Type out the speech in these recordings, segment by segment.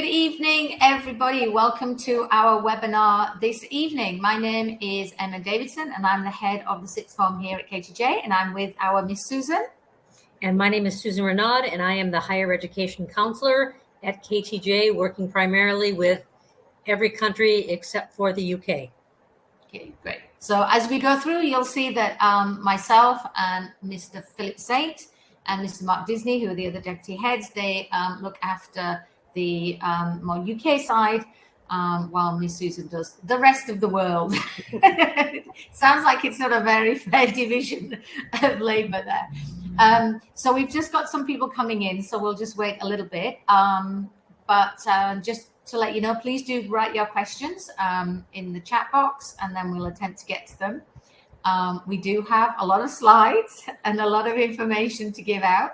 Good evening, everybody. Welcome to our webinar this evening. My name is Emma Davidson, and I'm the head of the sixth form here at KTJ, and I'm with our Miss Susan. And my name is Susan Renaud, and I am the Higher Education Counsellor at KTJ, working primarily with every country except for the UK. Okay, great. So as we go through, you'll see that myself and Mr. Philip Saint and Mr. Mark Disney, who are the other deputy heads, they look after the more UK side, while Miss Susan does the rest of the world. Sounds like it's not a very fair division of labour there. So we've just got some people coming in, so we'll just wait a little bit. But just to let you know, please do write your questions in the chat box, and then we'll attempt to get to them. We do have a lot of slides and a lot of information to give out.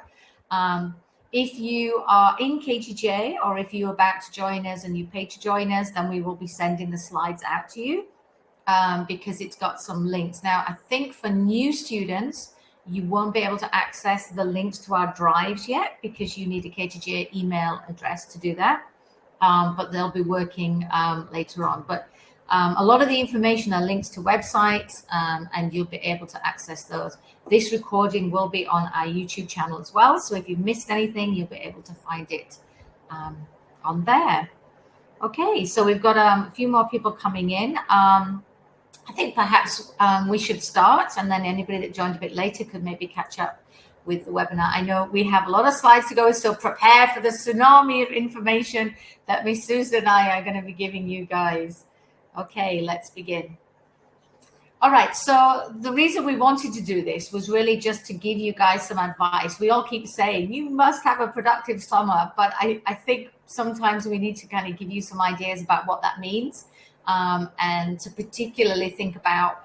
If you are in KTJ, or if you're about to join us and you pay to join us, then we will be sending the slides out to you because it's got some links. Now, I think for new students, you won't be able to access the links to our drives yet because you need a KTJ email address to do that. But they'll be working later on. But a lot of the information are links to websites, and you'll be able to access those. This recording will be on our YouTube channel as well. So if you've missed anything, you'll be able to find it on there. Okay, so we've got a few more people coming in. I think perhaps we should start, and then anybody that joined a bit later could maybe catch up with the webinar. I know we have a lot of slides to go, so prepare for the tsunami of information that Miss Susan and I are going to be giving you guys. Okay, let's begin. All right, so the reason we wanted to do this was really just to give you guys some advice. We all keep saying you must have a productive summer, but I think sometimes we need to kind of give you some ideas about what that means, and to particularly think about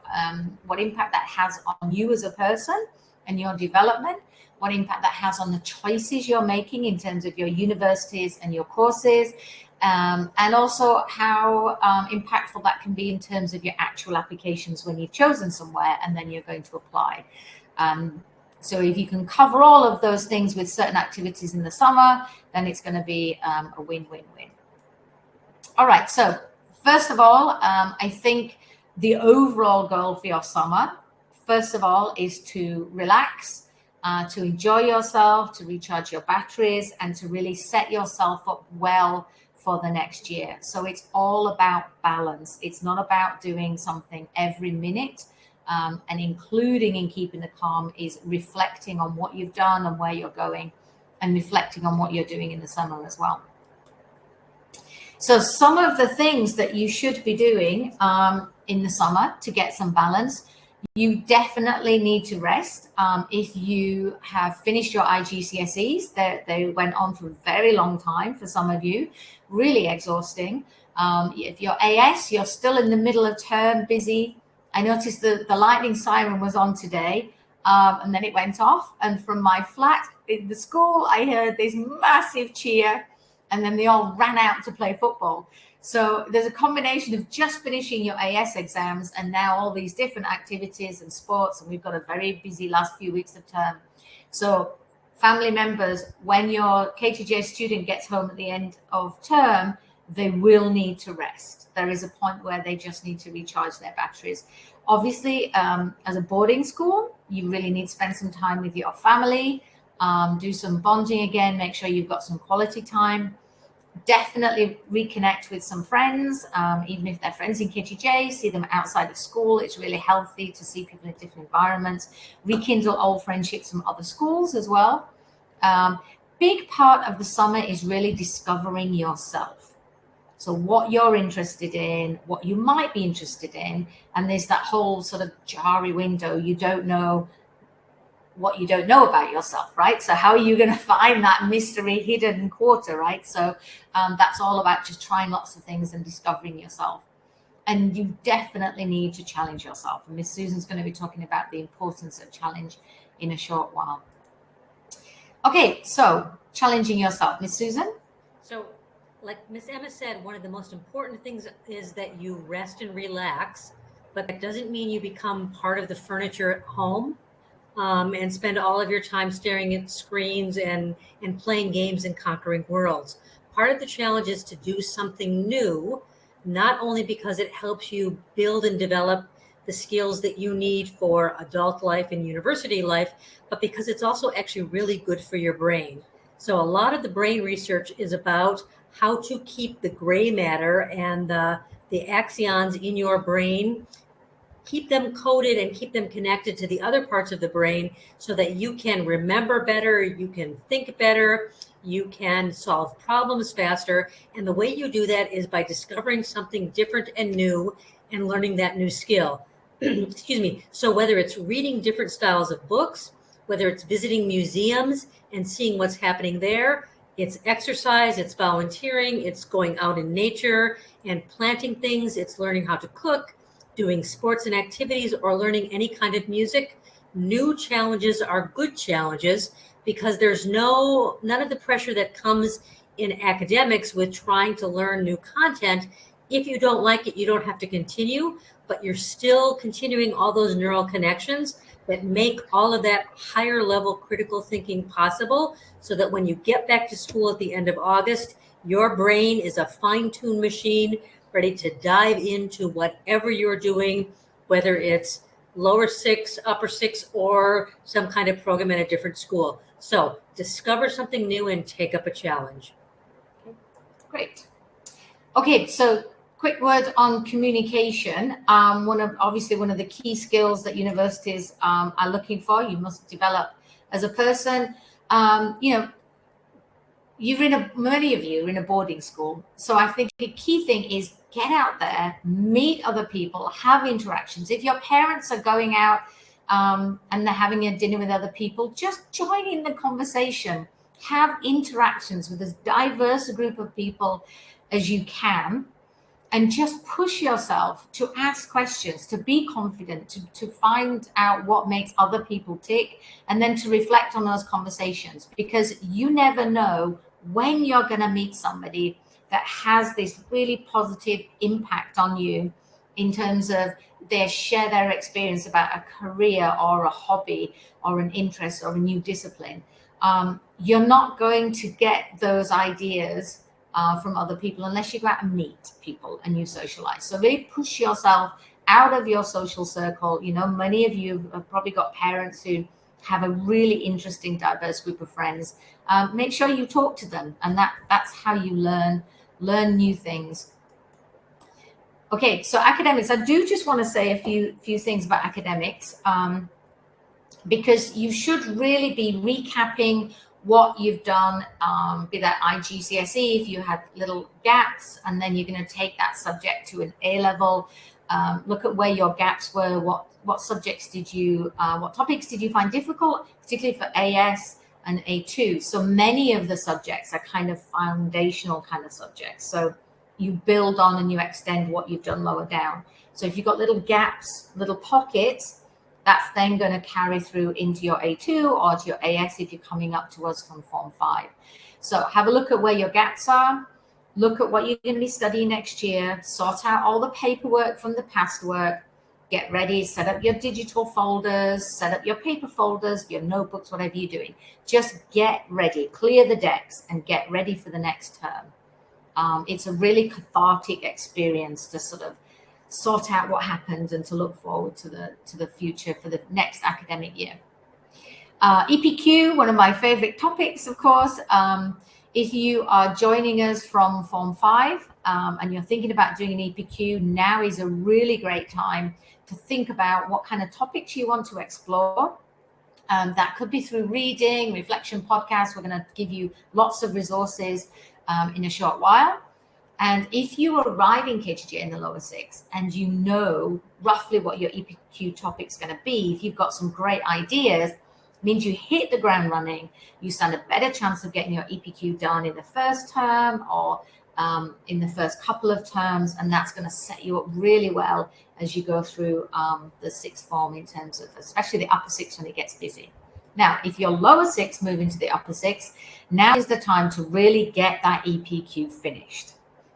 what impact that has on you as a person and your development, what impact that has on the choices you're making in terms of your universities and your courses, and also how impactful that can be in terms of your actual applications when you've chosen somewhere and then you're going to apply. So if you can cover all of those things with certain activities in the summer, then it's going to be a win-win-win. All right, so first of all, I think the overall goal for your summer, first of all, is to relax, to enjoy yourself, to recharge your batteries, and to really set yourself up well for the next year. So it's all about balance. It's not about doing something every minute, and including in keeping the calm is reflecting on what you've done and where you're going, and reflecting on what you're doing in the summer as well. So some of the things that you should be doing in the summer to get some balance: you definitely need to rest. If you have finished your IGCSEs, they went on for a very long time for some of you, really exhausting. If you're AS, you're still in the middle of term, busy. I noticed the lightning siren was on today, and then it went off. And from my flat in the school, I heard this massive cheer, and then they all ran out to play football. So there's a combination of just finishing your AS exams and now all these different activities and sports, and we've got a very busy last few weeks of term. So family members, when your KTJ student gets home at the end of term, they will need to rest. There is a point where they just need to recharge their batteries. Obviously, as a boarding school, you really need to spend some time with your family, do some bonding again, make sure you've got some quality time. Definitely reconnect with some friends, even if they're friends in KTJ, see them outside of school. It's really healthy to see people in different environments, rekindle old friendships from other schools as well. Big part of the summer is really discovering yourself. So what you're interested in, what you might be interested in, and there's that whole sort of jarry window. You don't know what you don't know about yourself, right? So how are you going to find that mystery hidden quarter, right? So that's all about just trying lots of things and discovering yourself. And you definitely need to challenge yourself. And Miss Susan's going to be talking about the importance of challenge in a short while. Okay, so challenging yourself, Miss Susan. So like Miss Emma said, one of the most important things is that you rest and relax, but that doesn't mean you become part of the furniture at home. And spend all of your time staring at screens and playing games and conquering worlds. part of the challenge is to do something new, not only because it helps you build and develop the skills that you need for adult life and university life, but because it's also actually really good for your brain. So a lot of the brain research is about how to keep the gray matter and the axons in your brain, keep them coded and keep them connected to the other parts of the brain so that you can remember better, you can think better, you can solve problems faster. And the way you do that is by discovering something different and new and learning that new skill. Excuse me. So whether it's reading different styles of books, whether it's visiting museums and seeing what's happening there, it's exercise, it's volunteering, it's going out in nature and planting things, it's learning how to cook, doing sports and activities, or learning any kind of music. New challenges are good challenges because there's none of the pressure that comes in academics with trying to learn new content. If you don't like it, you don't have to continue, but you're still continuing all those neural connections that make all of that higher level critical thinking possible, so that when you get back to school at the end of August, your brain is a fine-tuned machine ready to dive into whatever you're doing, whether it's lower six, upper six, or some kind of program at a different school. So discover something new and take up a challenge. Great. Okay, so quick word on communication. One of the key skills that universities are looking for, you must develop as a person. Many of you are in a boarding school. So I think the key thing is get out there, meet other people, have interactions. If your parents are going out and they're having a dinner with other people, just join in the conversation. Have interactions with as diverse a group of people as you can, and just push yourself to ask questions, to be confident, to find out what makes other people tick, and then to reflect on those conversations, because you never know when you're going to meet somebody that has this really positive impact on you in terms of share their experience about a career or a hobby or an interest or a new discipline. You're not going to get those ideas from other people unless you go out and meet people and you socialize. So really push yourself out of your social circle. Many of you have probably got parents who have a really interesting, diverse group of friends. Make sure you talk to them, and that's how you learn new things. Okay, so academics. I do just want to say a few things about academics, because you should really be recapping what you've done, be that IGCSE, if you had little gaps, and then you're going to take that subject to an A level. Look at where your gaps were, what subjects what topics did you find difficult, particularly for AS and A2. So many of the subjects are kind of foundational kind of subjects. So you build on and you extend what you've done lower down. So if you've got little gaps, little pockets, that's then going to carry through into your A2 or to your AS if you're coming up to us from Form 5. So have a look at where your gaps are. Look at what you're going to be studying next year. Sort out all the paperwork from the past work. Get ready. Set up your digital folders. Set up your paper folders, your notebooks, whatever you're doing. Just get ready. Clear the decks and get ready for the next term. It's a really cathartic experience to sort of sort out what happened and to look forward to the future for the next academic year. EPQ, one of my favorite topics, of course. If you are joining us from Form 5 and you're thinking about doing an EPQ, now is a really great time to think about what kind of topics you want to explore. That could be through reading, reflection podcasts. We're going to give you lots of resources in a short while. And if you arrive in KGGA in the lower 6 and you know roughly what your EPQ topic's going to be, if you've got some great ideas, means you hit the ground running, you stand a better chance of getting your EPQ done in the first term or in the first couple of terms, and that's going to set you up really well as you go through the sixth form in terms of, especially the upper 6 when it gets busy. Now, if you're lower 6 moving to the upper 6, now is the time to really get that EPQ finished.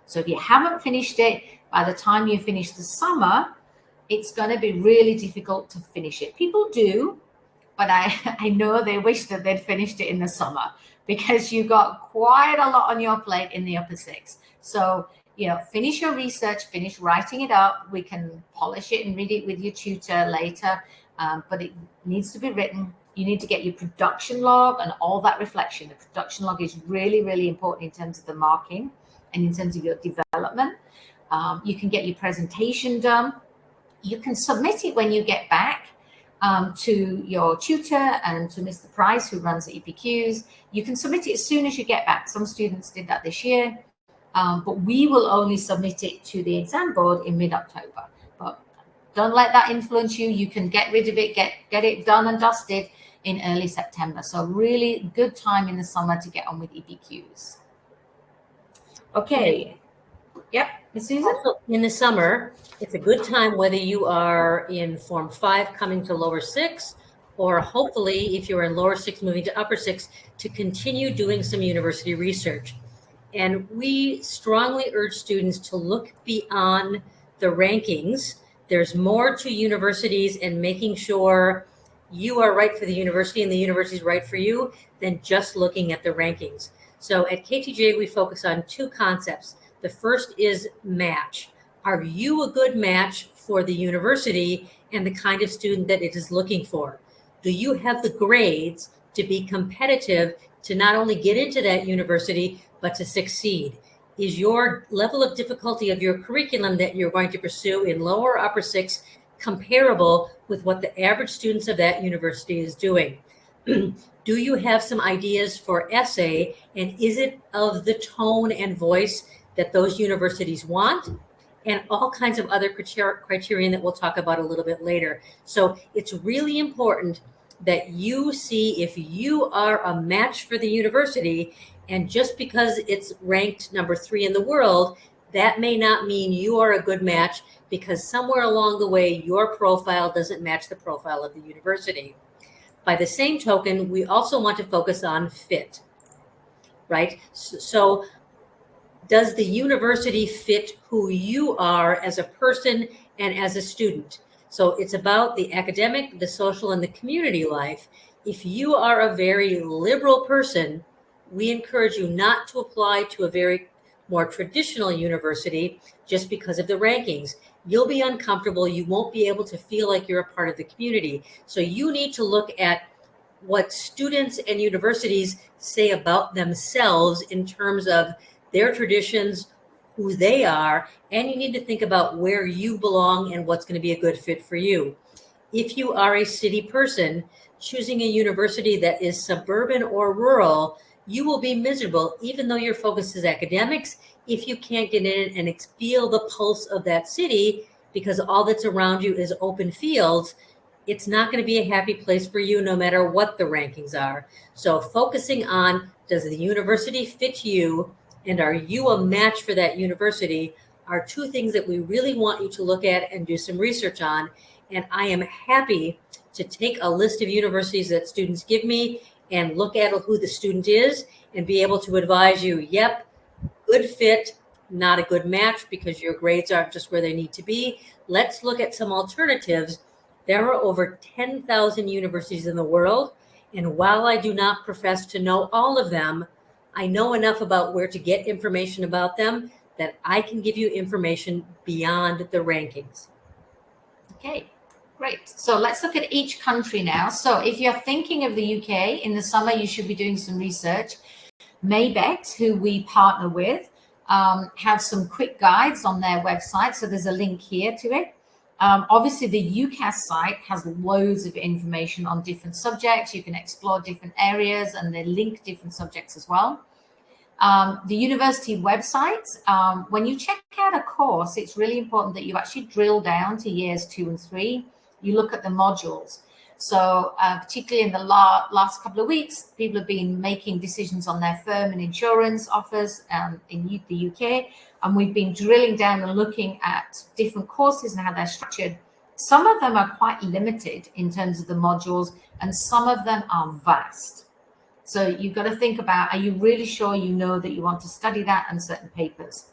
So if you haven't finished it, by the time you finish the summer, it's going to be really difficult to finish it. People do, but I know they wish that they'd finished it in the summer, because you got quite a lot on your plate in the upper six. So, finish your research, finish writing it up. We can polish it and read it with your tutor later, but it needs to be written. You need to get your production log and all that reflection. The production log is really, really important in terms of the marking and in terms of your development. You can get your presentation done. You can submit it when you get back to your tutor and to Mr. Price, who runs EPQs. You can submit it as soon as you get back. Some students did that this year, but we will only submit it to the exam board in mid-October. But don't let that influence you. You can get rid of it, get it done and dusted in early September. So really good time in the summer to get on with EPQs. Okay. Yep, Ms. Susan? Also, in the summer, it's a good time whether you are in Form 5 coming to lower 6, or hopefully if you're in lower 6 moving to upper 6, to continue doing some university research. And we strongly urge students to look beyond the rankings. There's more to universities and making sure you are right for the university and the university is right for you than just looking at the rankings. So at KTJ, we focus on two concepts. The first is match. Are you a good match for the university and the kind of student that it is looking for? Do you have the grades to be competitive to not only get into that university, but to succeed? Is your level of difficulty of your curriculum that you're going to pursue in lower or upper 6 comparable with what the average students of that university is doing? Do you have some ideas for essay, and is it of the tone and voice that those universities want? And all kinds of other criterion that we'll talk about a little bit later. So it's really important that you see if you are a match for the university, and just because it's ranked number 3 in the world, that may not mean you are a good match, because somewhere along the way, your profile doesn't match the profile of the university. By the same token, we also want to focus on fit, right? So does the university fit who you are as a person and as a student? So it's about the academic, the social, and the community life. If you are a very liberal person, we encourage you not to apply to a very more traditional university just because of the rankings. You'll be uncomfortable. You won't be able to feel like you're a part of the community. So you need to look at what students and universities say about themselves in terms of their traditions, who they are, and you need to think about where you belong and what's going to be a good fit for you. If you are a city person, choosing a university that is suburban or rural, you will be miserable, even though your focus is academics, if you can't get in and feel the pulse of that city, because all that's around you is open fields. It's not going to be a happy place for you no matter what the rankings are. So focusing on, does the university fit you, and are you a match for that university, are two things that we really want you to look at and do some research on. And I am happy to take a list of universities that students give me and look at who the student is and be able to advise you, yep, good fit, not a good match because your grades aren't just where they need to be. Let's look at some alternatives. There are over 10,000 universities in the world. And while I do not profess to know all of them, I know enough about where to get information about them that I can give you information beyond the rankings. Okay, great. So let's look at each country now. So if you're thinking of the UK, in the summer, you should be doing some research. Maybex, who we partner with, have some quick guides on their website. So there's a link here to it. Obviously, the UCAS site has loads of information on different subjects. You can explore different areas and they link different subjects as well. The university websites, when you check out a course, it's really important that you actually drill down to years 2 and 3. You look at the modules. So particularly in the last couple of weeks, people have been making decisions on their firm and insurance offers in the UK. And we've been drilling down and looking at different courses and how they're structured. Some of them are quite limited in terms of the modules, and some of them are vast. So you've got to think about, are you really sure you know that you want to study that and certain papers?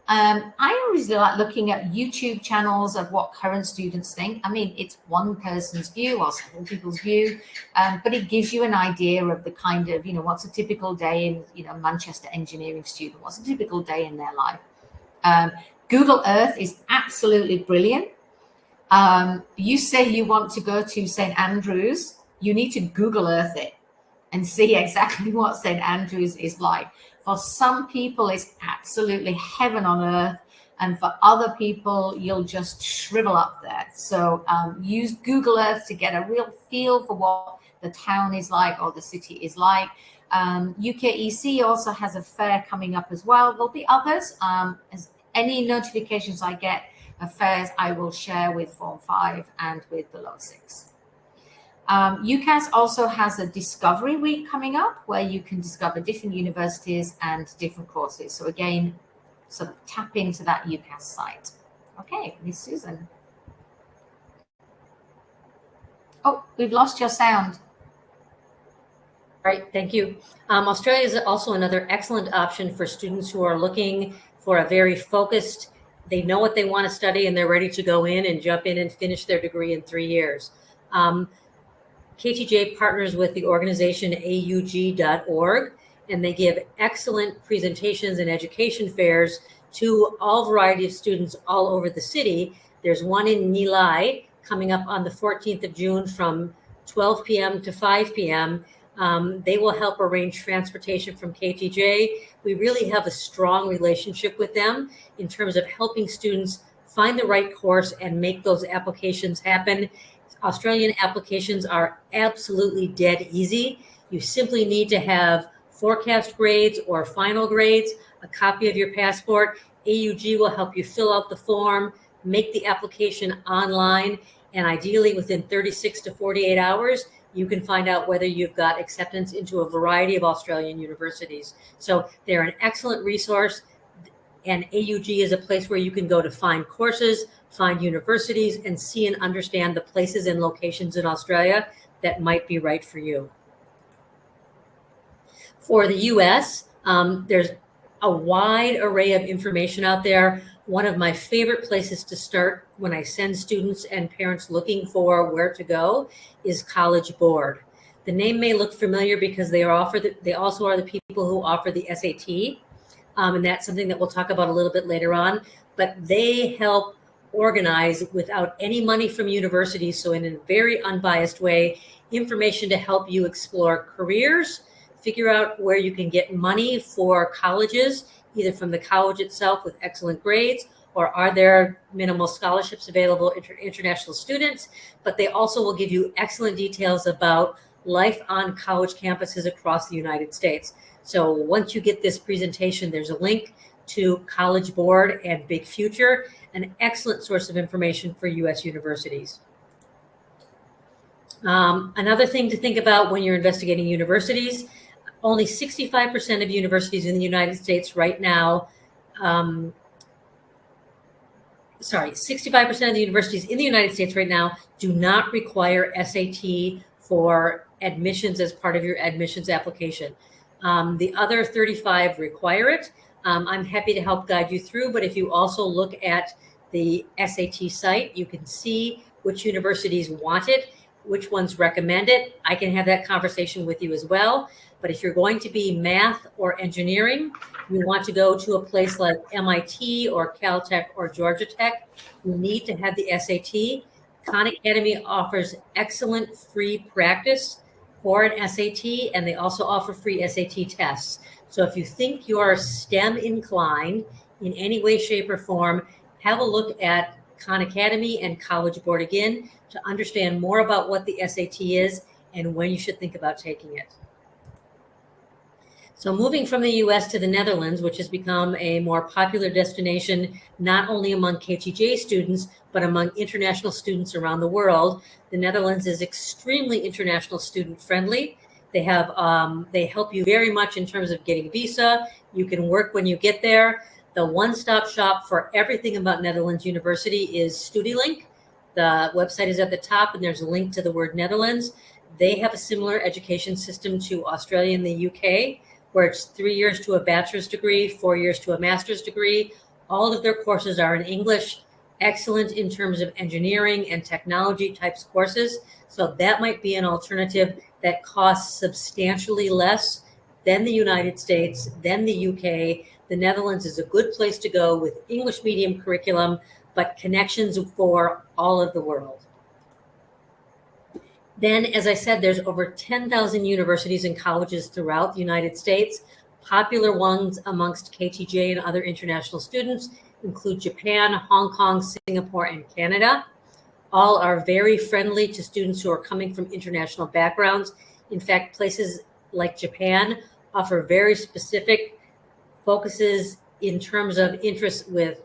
I always like looking at YouTube channels of what current students think. I mean, it's one person's view or several people's view, but it gives you an idea of the kind of, what's a typical day in, Manchester engineering student, what's a typical day in their life. Google Earth is absolutely brilliant. You say you want to go to St. Andrews, you need to Google Earth it and see exactly what St. Andrews is like. For some people, it's absolutely heaven on earth. And for other people, you'll just shrivel up there. So use Google Earth to get a real feel for what the town is like or the city is like. UKEC also has a fair coming up as well. There'll be others. As any notifications I get of fairs, I will share with Form 5 and with the Lower 6. UCAS also has a Discovery Week coming up where you can discover different universities and different courses. So again, sort of tap into that UCAS site. Okay, Miss Susan. Oh, we've lost your sound. Right, thank you. Australia is also another excellent option for students who are looking for a very focused, they know what they want to study and they're ready to go in and jump in and finish their degree in 3 years. KTJ partners with the organization aug.org, and they give excellent presentations and education fairs to all variety of students all over the city. There's one in Nilai coming up on the 14th of June from 12 p.m. to 5 p.m. They will help arrange transportation from KTJ. We really have a strong relationship with them in terms of helping students find the right course and make those applications happen. Australian applications are absolutely dead easy. You simply need to have forecast grades or final grades, a copy of your passport. AUG will help you fill out the form, make the application online, and ideally within 36 to 48 hours, you can find out whether you've got acceptance into a variety of Australian universities. So they're an excellent resource, and AUG is a place where you can go to find courses, find universities, and see and understand the places and locations in Australia that might be right for you. For the US, there's a wide array of information out there. One of my favorite places to start when I send students and parents looking for where to go is College Board. The name may look familiar because they also are the people who offer the SAT, and that's something that we'll talk about a little bit later on, but they help organize without any money from universities, so in a very unbiased way, information to help you explore careers, figure out where you can get money for colleges, either from the college itself with excellent grades, or are there minimal scholarships available to international students, but they also will give you excellent details about life on college campuses across the United States. So once you get this presentation, there's a link to College Board and Big Future, an excellent source of information for U.S. universities. Another thing to think about when you're investigating universities, only 65% of universities in the United States right now, 65% of the universities in the United States right now do not require SAT for admissions as part of your admissions application. The other 35 require it. I'm happy to help guide you through, but if you also look at the SAT site, you can see which universities want it, which ones recommend it. I can have that conversation with you as well. But if you're going to be math or engineering, you want to go to a place like MIT or Caltech or Georgia Tech, you need to have the SAT. Khan Academy offers excellent free practice for an SAT, and they also offer free SAT tests. So if you think you are STEM inclined in any way, shape, or form, have a look at Khan Academy and College Board again to understand more about what the SAT is and when you should think about taking it. So moving from the US to the Netherlands, which has become a more popular destination, not only among KTJ students, but among international students around the world, the Netherlands is extremely international student friendly. They help you very much in terms of getting a visa. You can work when you get there. The one-stop shop for everything about Netherlands University is StudyLink. The website is at the top, and there's a link to the word Netherlands. They have a similar education system to Australia and the UK, where it's 3 years to a bachelor's degree, 4 years to a master's degree. All of their courses are in English, excellent in terms of engineering and technology types courses. So that might be an alternative that costs substantially less than the United States, than the UK. The Netherlands is a good place to go with English medium curriculum, but connections for all of the world. Then, as I said, there's over 10,000 universities and colleges throughout the United States. Popular ones amongst KTJ and other international students include Japan, Hong Kong, Singapore, and Canada. All are very friendly to students who are coming from international backgrounds. In fact, places like Japan offer very specific focuses in terms of interest with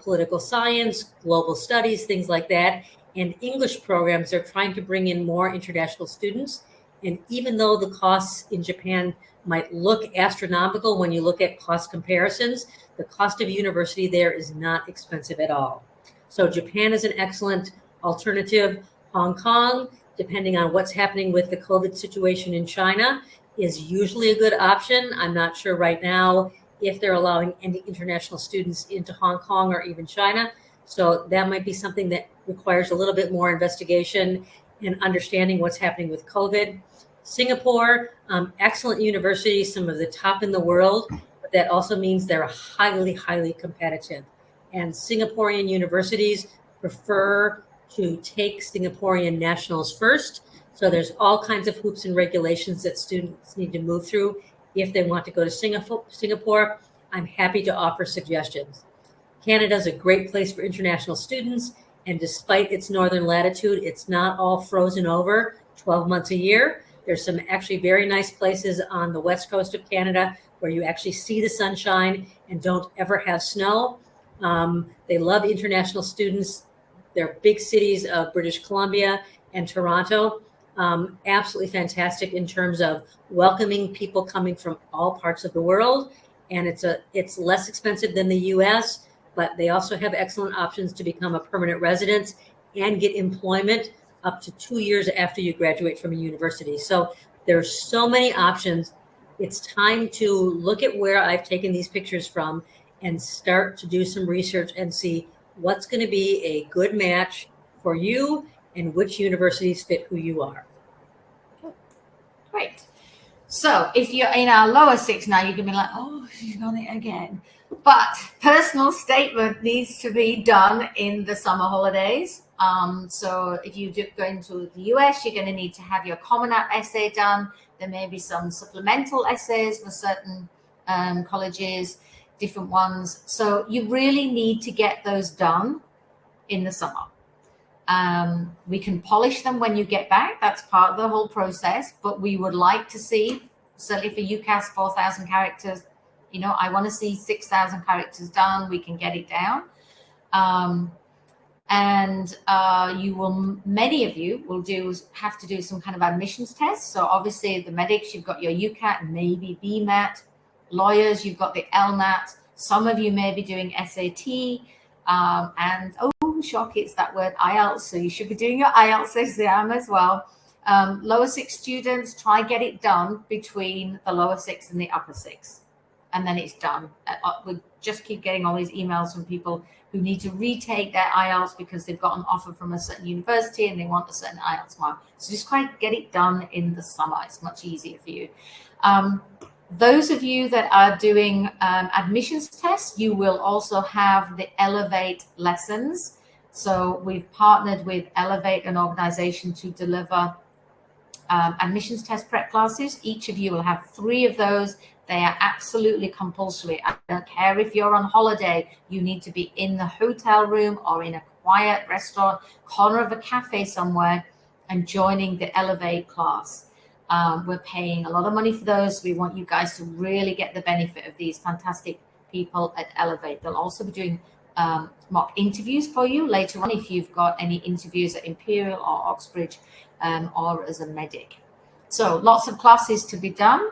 political science, global studies, things like that. And English programs are trying to bring in more international students. And even though the costs in Japan might look astronomical when you look at cost comparisons, the cost of university there is not expensive at all. So Japan is an excellent alternative. Hong Kong, depending on what's happening with the COVID situation in China, is usually a good option. I'm not sure right now if they're allowing any international students into Hong Kong or even China. So that might be something that requires a little bit more investigation and understanding what's happening with COVID. Singapore, excellent university, some of the top in the world, but that also means they're highly, highly competitive. And Singaporean universities prefer to take Singaporean nationals first. So there's all kinds of hoops and regulations that students need to move through if they want to go to Singapore. I'm happy to offer suggestions. Canada is a great place for international students, and despite its northern latitude, it's not all frozen over 12 months a year. There's some actually very nice places on the west coast of Canada where you actually see the sunshine and don't ever have snow. They love international students. They're big cities of British Columbia and Toronto. Absolutely fantastic in terms of welcoming people coming from all parts of the world. And it's less expensive than the US, but they also have excellent options to become a permanent resident and get employment up to 2 years after you graduate from a university. So there's so many options. It's time to look at where I've taken these pictures from and start to do some research and see what's going to be a good match for you and which universities fit who you are. Great. So if you're in our lower six now, you can be like, oh, she's done it again. But personal statement needs to be done in the summer holidays. So if you're going to the US, you're going to need to have your Common App essay done. There may be some supplemental essays for certain colleges, different ones. So you really need to get those done in the summer. We can polish them when you get back. That's part of the whole process. But we would like to see, certainly for UCAS, 4,000 characters. You know, I want to see 6,000 characters done. We can get it down. Many of you will have to do some kind of admissions test. So obviously the medics, you've got your UCAT, maybe BMAT. Lawyers, you've got the LNAT. Some of you may be doing SAT. And oh, shock, it's that word IELTS. So you should be doing your IELTS exam as well. Lower six students, try get it done between the lower six and the upper six. And then it's done. We just keep getting all these emails from people who need to retake their IELTS because they've got an offer from a certain university and they want a certain IELTS mark. So just try to get it done in the summer. It's much easier for you. Those of you that are doing admissions tests, you will also have the Elevate lessons. So we've partnered with Elevate, an organization to deliver admissions test prep classes. Each of you will have 3 of those. They are absolutely compulsory. I don't care if you're on holiday, you need to be in the hotel room or in a quiet restaurant, corner of a cafe somewhere and joining the Elevate class. We're paying a lot of money for those. We want you guys to really get the benefit of these fantastic people at Elevate. They'll also be doing mock interviews for you later on if you've got any interviews at Imperial or Oxbridge or as a medic. So lots of classes to be done.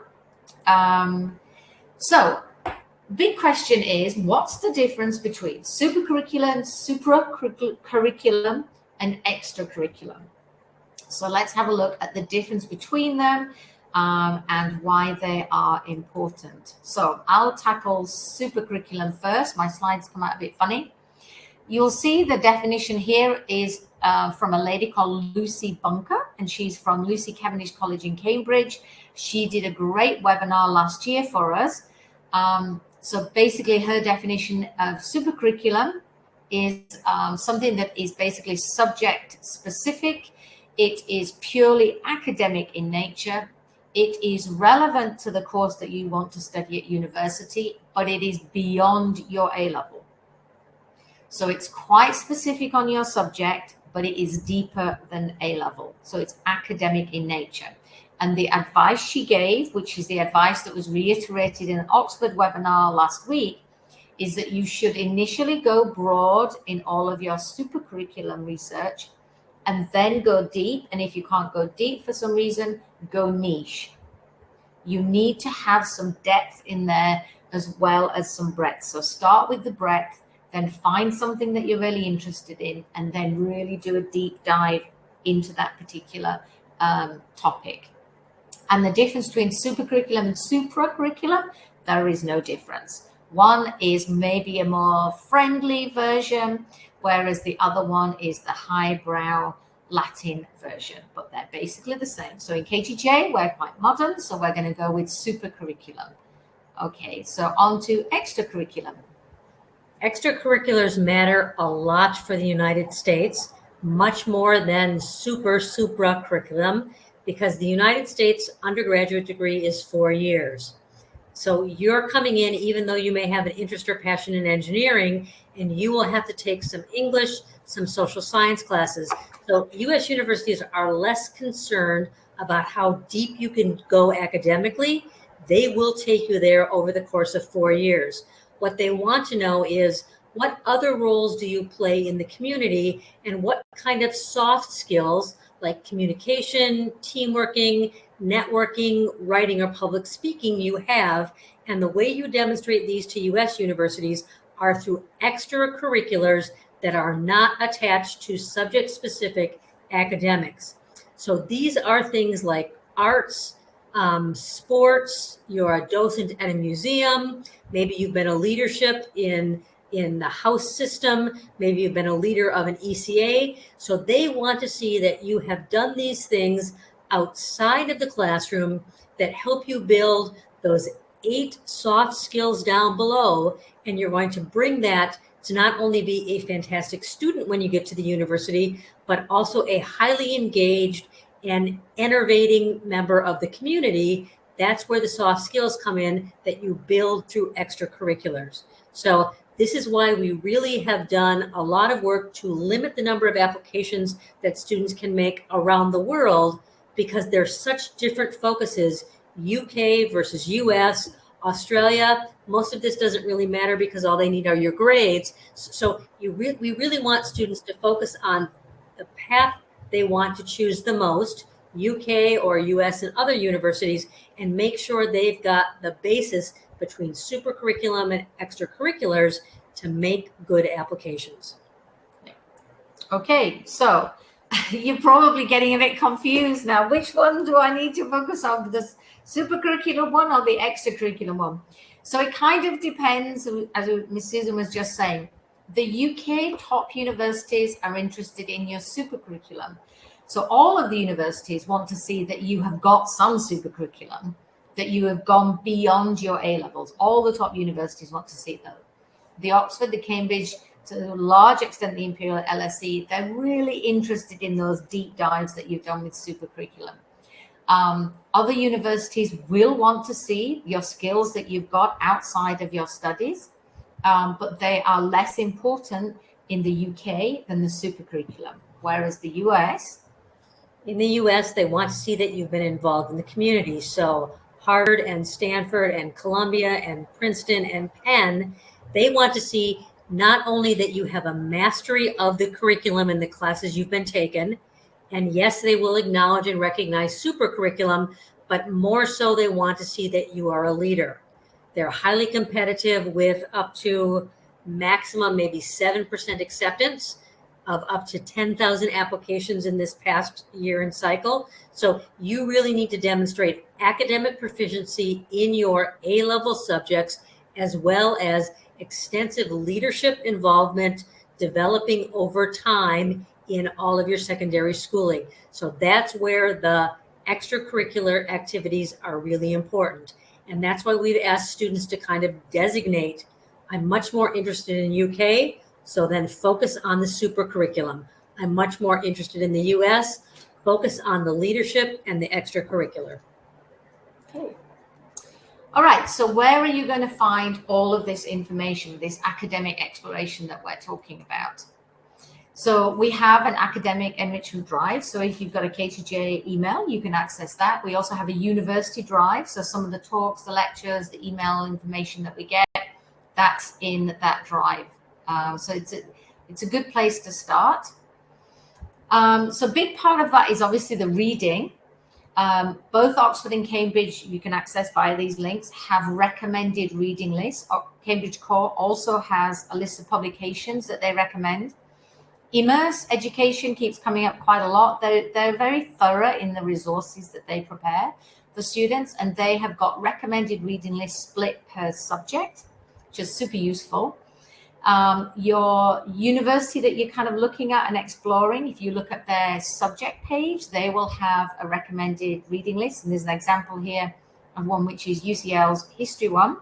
So big question is, what's the difference between supercurriculum, and extracurriculum? So let's have a look at the difference between them. and why they are important. So I'll tackle super curriculum first. My slides come out a bit funny. You'll see the definition here is from a lady called Lucy Bunker, and she's from Lucy Cavendish College in Cambridge. She did a great webinar last year for us. So basically her definition of super curriculum is something that is basically subject specific. It is purely academic in nature. It is relevant to the course that you want to study at university, but it is beyond your A-level. So it's quite specific on your subject, but it is deeper than A-level. So it's academic in nature. And the advice she gave, which is the advice that was reiterated in an Oxford webinar last week, is that you should initially go broad in all of your super curriculum research and then go deep. And if you can't go deep for some reason, go niche. You need to have some depth in there as well as some breadth. So start with the breadth, then find something that you're really interested in, and then really do a deep dive into that particular topic. And the difference between super curriculum and supra-curriculum, there is no difference. One is maybe a more friendly version, whereas the other one is the highbrow Latin version, but they're basically the same. So in KTJ, we're quite modern, so we're going to go with super curriculum. Okay, so on to extracurriculum. Extracurriculars matter a lot for the United States, much more than supra curriculum, because the United States undergraduate degree is 4 years. So you're coming in, even though you may have an interest or passion in engineering, and you will have to take some English, some social science classes. So U.S. universities are less concerned about how deep you can go academically. They will take you there over the course of 4 years. What they want to know is, what other roles do you play in the community, and what kind of soft skills like communication, teamworking, networking, writing, or public speaking you have. And the way you demonstrate these to U.S. universities are through extracurriculars that are not attached to subject-specific academics. So these are things like arts, sports, you're a docent at a museum, maybe you've been a leadership in the house system, maybe you've been a leader of an ECA. So they want to see that you have done these things outside of the classroom that help you build those 8 soft skills down below. And you're going to bring that to not only be a fantastic student when you get to the university, but also a highly engaged and innovating member of the community. That's where the soft skills come in that you build through extracurriculars. So this is why we really have done a lot of work to limit the number of applications that students can make around the world, because there's such different focuses, UK versus US, Australia. Most of this doesn't really matter because all they need are your grades. So we really want students to focus on the path they want to choose the most, UK or US and other universities, and make sure they've got the basis between super curriculum and extracurriculars to make good applications. Okay, so you're probably getting a bit confused now. Which one do I need to focus on, the super curriculum one or the extracurriculum one? So it kind of depends, as Ms. Susan was just saying. The UK top universities are interested in your super curriculum. So all of the universities want to see that you have got some super curriculum, that you have gone beyond your A-levels. All the top universities want to see that. The Oxford, the Cambridge, to a large extent the Imperial LSE, they're really interested in those deep dives that you've done with super curriculum. Other universities will want to see your skills that you've got outside of your studies, but they are less important in the UK than the super curriculum. Whereas the US, in the US, they want to see that you've been involved in the community. So Harvard and Stanford and Columbia and Princeton and Penn, they want to see not only that you have a mastery of the curriculum and the classes you've been taken, and yes, they will acknowledge and recognize super curriculum, but more so they want to see that you are a leader. They're highly competitive with up to maximum maybe 7% acceptance. of up to 10,000 applications in this past year and cycle. So you really need to demonstrate academic proficiency in your A-level subjects, as well as extensive leadership involvement developing over time in all of your secondary schooling. So that's where the extracurricular activities are really important. And that's why we've asked students to kind of designate, I'm much more interested in UK, so then focus on the super curriculum. I'm much more interested in the US, focus on the leadership and the extracurricular. Okay. All right, so where are you going to find all of this information, this academic exploration that we're talking about? So we have an academic enrichment drive. So if you've got a K2J email, you can access that. We also have a university drive. So some of the talks, the lectures, the email information that we get, that's in that drive. So it's a good place to start. So a big part of that is obviously the reading. Both Oxford and Cambridge, you can access via these links, have recommended reading lists. Cambridge Core also has a list of publications that they recommend. Immerse Education keeps coming up quite a lot. They're very thorough in the resources that they prepare for students, and they have got recommended reading lists split per subject, which is super useful. Your university that you're kind of looking at and exploring, if you look at their subject page, they will have a recommended reading list. And there's an example here of one which is UCL's history one.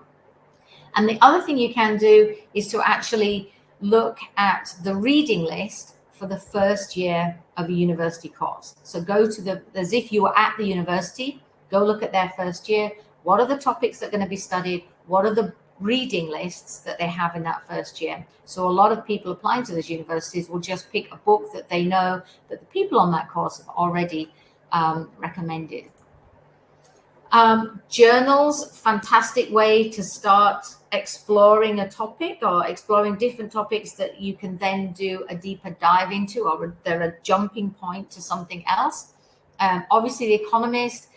And the other thing you can do is to actually look at the reading list for the first year of a university course. So go to as if you were at the university, go look at their first year. What are the topics that are going to be studied? What are the reading lists that they have in that first year? So a lot of people applying to those universities will just pick a book that they know that the people on that course have already recommended. Journals, fantastic way to start exploring a topic or exploring different topics that you can then do a deeper dive into, or they're a jumping point to something else. Obviously, The Economist,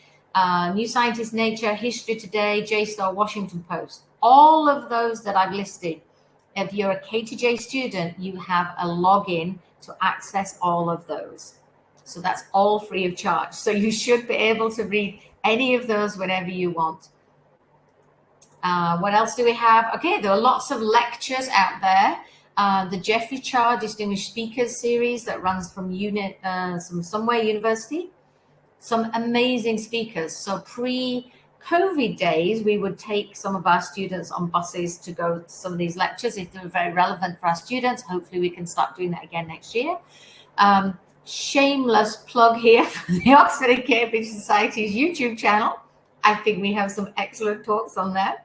New Scientist, Nature, History Today, JSTOR, Washington Post. All of those that I've listed, if you're a K2J student, you have a login to access all of those. So that's all free of charge. So you should be able to read any of those whenever you want. What else do we have? Okay, there are lots of lectures out there. The Jeffrey Char Distinguished Speakers series that runs from Somewhere University. Some amazing speakers. So pre-COVID days, we would take some of our students on buses to go to some of these lectures if they were very relevant for our students. Hopefully we can start doing that again next year. Shameless plug here for the Oxford and Cambridge Society's YouTube channel. I think we have some excellent talks on there.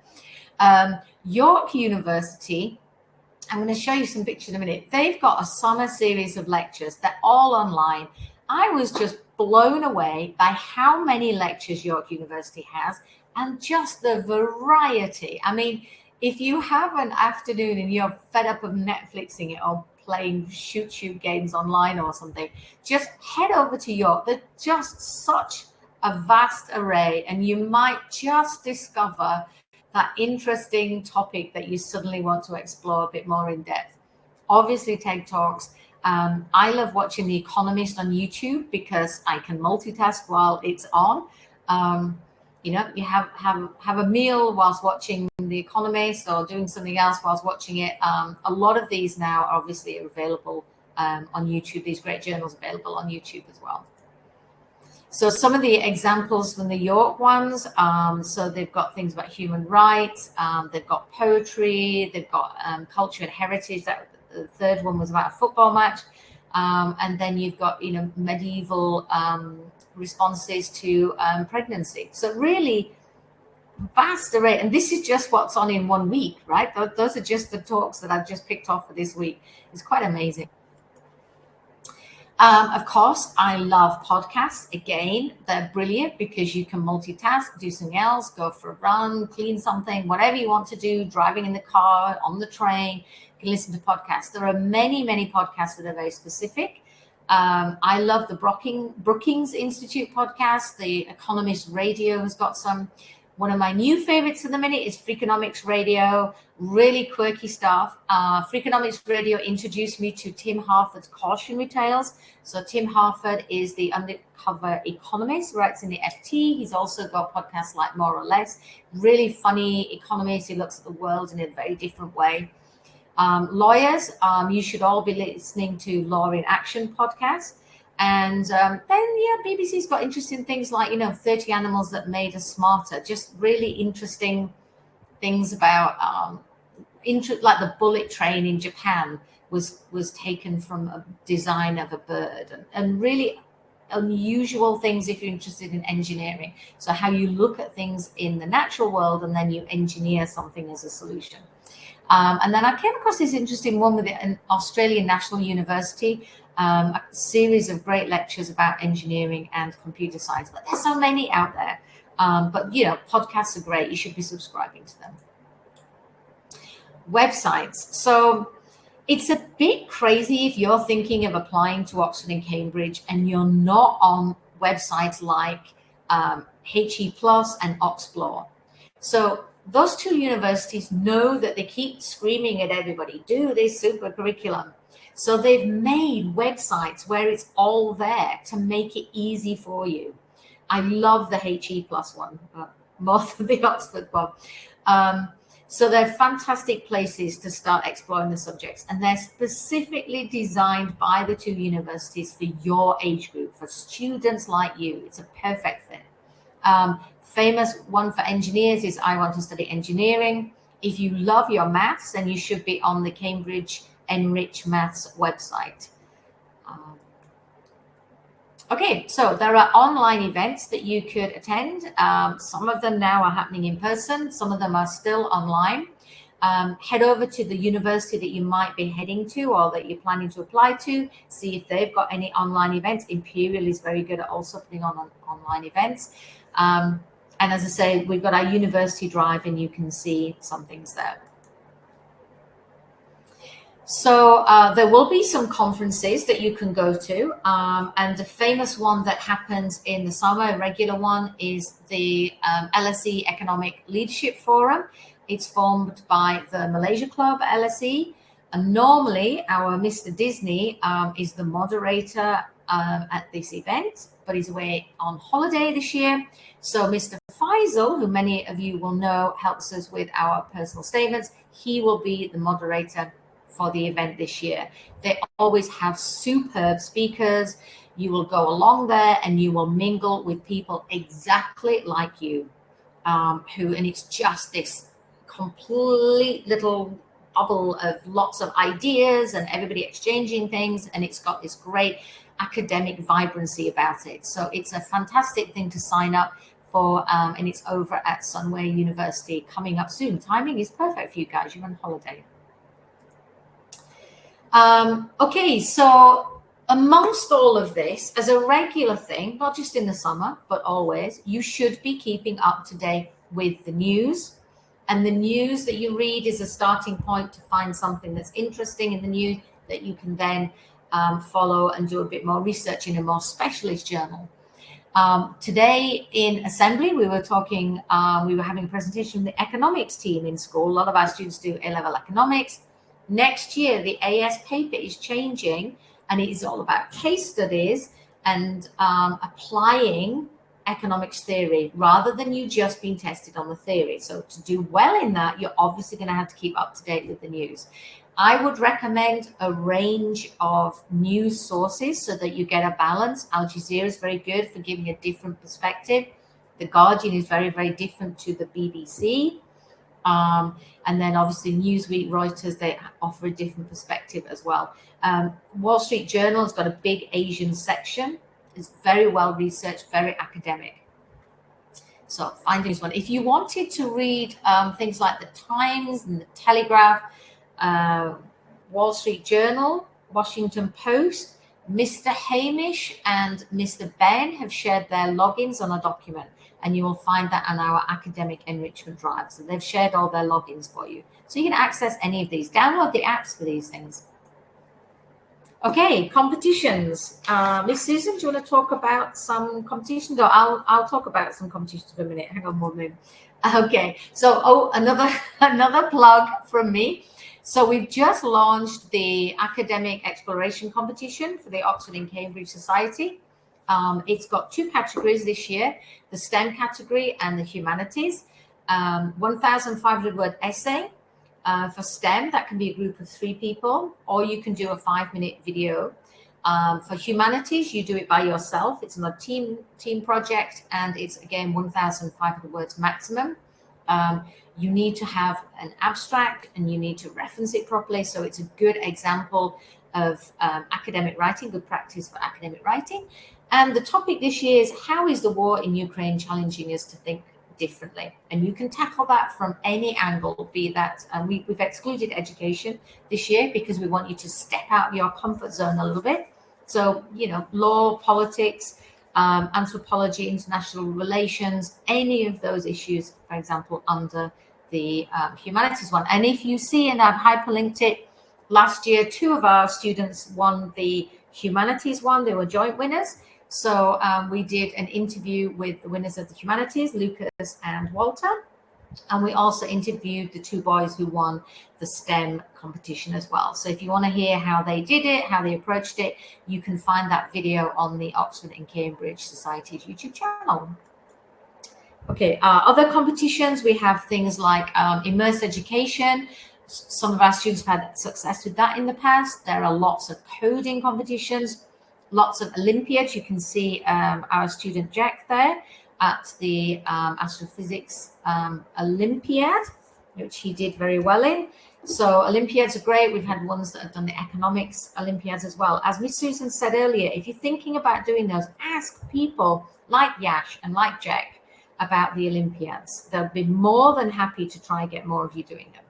York University, I'm going to show you some pictures in a minute. They've got a summer series of lectures. They're all online. I was just blown away by how many lectures York University has and just the variety. I mean, if you have an afternoon and you're fed up of Netflixing it or playing shoot games online or something, just head over to York. They're just such a vast array, and you might just discover that interesting topic that you suddenly want to explore a bit more in depth. Obviously, TED Talks. I love watching The Economist on YouTube because I can multitask while it's on. You know, you have a meal whilst watching The Economist or doing something else whilst watching it. A lot of these now obviously are available on YouTube. These great journals available on YouTube as well. So some of the examples from the York ones, so they've got things about human rights, they've got poetry, they've got culture and heritage. That the third one was about a football match, and then you've got, you know, medieval responses to pregnancy. So really vast array, and this is just what's on in 1 week, right? Those are just the talks that I've just picked off for this week. It's quite amazing. Of course, I love podcasts. Again, they're brilliant because you can multitask, do something else, go for a run, clean something, whatever you want to do, driving in the car, on the train, you can listen to podcasts. There are many, many podcasts that are very specific. I love the Brookings Institute podcast. The Economist Radio has got some. One of my new favorites at the minute is Freakonomics Radio. Really quirky stuff. Freakonomics Radio introduced me to Tim Harford's Cautionary Tales. So Tim Harford is the undercover economist, writes in the FT. He's also got podcasts like More or Less. Really funny economist who looks at the world in a very different way. Lawyers, you should all be listening to Law in Action podcast. And then, BBC's got interesting things like, 30 Animals That Made Us Smarter. Just really interesting things about, like the bullet train in Japan was taken from a design of a bird, and really unusual things if you're interested in engineering. So how you look at things in the natural world and then you engineer something as a solution. And then I came across this interesting one with an Australian National University, a series of great lectures about engineering and computer science. But there's so many out there. But podcasts are great. You should be subscribing to them. Websites. So it's a bit crazy if you're thinking of applying to Oxford and Cambridge and you're not on websites like HE Plus and Oxplore. So those two universities know that they keep screaming at everybody, do this super curriculum. So they've made websites where it's all there to make it easy for you. I love the HE Plus one, more than the Oxford one. So they're fantastic places to start exploring the subjects, and they're specifically designed by the two universities for your age group, for students like you. It's a perfect fit. Famous one for engineers is I Want to Study Engineering. If you love your maths, then you should be on the Cambridge Enrich Maths website. Okay, so there are online events that you could attend. Some of them now are happening in person. Some of them are still online. Head over to the university that you might be heading to or that you're planning to apply to. See if they've got any online events. Imperial is very good at also putting on online events. And as I say, we've got our university drive and you can see some things there. So there will be some conferences that you can go to. And the famous one that happens in the summer, a regular one, is the LSE Economic Leadership Forum. It's formed by the Malaysia Club at LSE. And normally our Mr. Disney is the moderator at this event, but he's away on holiday this year. So Mr. Faisal, who many of you will know, helps us with our personal statements. He will be the moderator for the event this year. They always have superb speakers. You will go along there and you will mingle with people exactly like you, and it's just this complete little bubble of lots of ideas and everybody exchanging things, and it's got this great academic vibrancy about it. So it's a fantastic thing to sign up for, and it's over at Sunway University coming up soon. Timing is perfect for you guys. You're on holiday. Okay, so amongst all of this, as a regular thing, not just in the summer, but always, you should be keeping up to date with the news. And the news that you read is a starting point to find something that's interesting in the news that you can then follow and do a bit more research in a more specialist journal. Today in assembly, we were having a presentation from the economics team in school. A lot of our students do A-level economics. Next year, the AS paper is changing, and it is all about case studies and applying economics theory rather than you just being tested on the theory. So to do well in that, you're obviously going to have to keep up to date with the news. I would recommend a range of news sources so that you get a balance. Al Jazeera is very good for giving a different perspective. The Guardian is very, very different to the BBC. And then obviously Newsweek, Reuters, they offer a different perspective as well. Wall Street Journal has got a big Asian section. It's very well researched, very academic. So find this one. If you wanted to read things like the Times and the Telegraph, Wall Street Journal, Washington Post, Mr. Hamish and Mr. Ben have shared their logins on a document, and you will find that on our academic enrichment drive. So they've shared all their logins for you. So you can access any of these. Download the apps for these things. Okay, competitions. Miss Susan, do you want to talk about some competitions? Or I'll talk about some competitions for a minute. Hang on one minute. Okay, so another plug from me. So we've just launched the academic exploration competition for the Oxford and Cambridge Society. It's got 2 categories this year, the STEM category and the humanities. 1,500 word essay. For STEM, that can be a group of 3 people, or you can do a 5-minute video. For humanities, you do it by yourself. It's not a team project, and it's, again, 1,500 words maximum. You need to have an abstract, and you need to reference it properly. So it's a good example of academic writing, good practice for academic writing. And the topic this year is, how is the war in Ukraine challenging us to think differently? And you can tackle that from any angle, be that, and we've excluded education this year because we want you to step out of your comfort zone a little bit. So, you know, law, politics, anthropology, international relations, any of those issues, for example, under the humanities one. And if you see, and I've hyperlinked it, last year 2 of our students won the humanities one. They were joint winners. So we did an interview with the winners of the humanities, Lucas and Walter. And we also interviewed the 2 boys who won the STEM competition as well. So if you want to hear how they did it, how they approached it, you can find that video on the Oxford and Cambridge Society's YouTube channel. Okay, other competitions, we have things like Immerse Education. Some of our students have had success with that in the past. There are lots of coding competitions, lots of Olympiads. You can see our student Jack there at the astrophysics Olympiad, which he did very well in. So Olympiads are great. We've had ones that have done the economics Olympiads as well. As Miss Susan said earlier, if you're thinking about doing those, ask people like Yash and like Jack about the Olympiads. They'll be more than happy to try and get more of you doing them.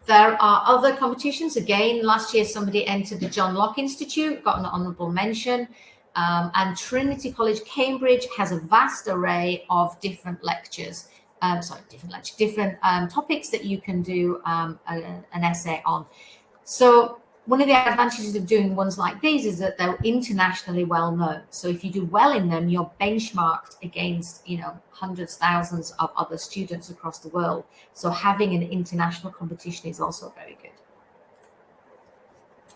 There are other competitions. Again, last year somebody entered the John Locke Institute, got an honourable mention, and Trinity College, Cambridge has a vast array of different lectures, different topics that you can do an essay on. So one of the advantages of doing ones like these is that they're internationally well known. So if you do well in them, you're benchmarked against, you know, hundreds, thousands of other students across the world. So having an international competition is also very good.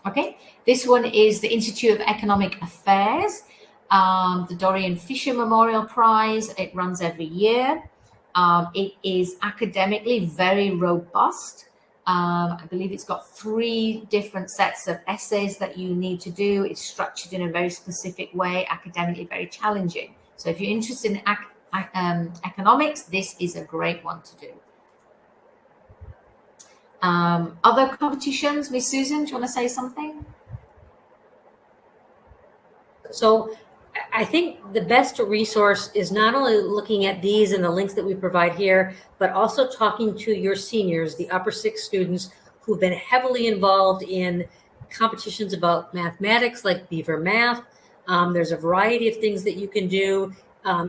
Okay, this one is the Institute of Economic Affairs, the Dorian Fisher Memorial Prize. It runs every year. It is academically very robust. I believe it's got 3 different sets of essays that you need to do. It's structured in a very specific way, academically very challenging. So if you're interested in economics, this is a great one to do. Other competitions, Miss Susan, do you want to say something? So I think the best resource is not only looking at these and the links that we provide here, but also talking to your seniors, the upper 6 students who've been heavily involved in competitions about mathematics, like Beaver Math. There's a variety of things that you can do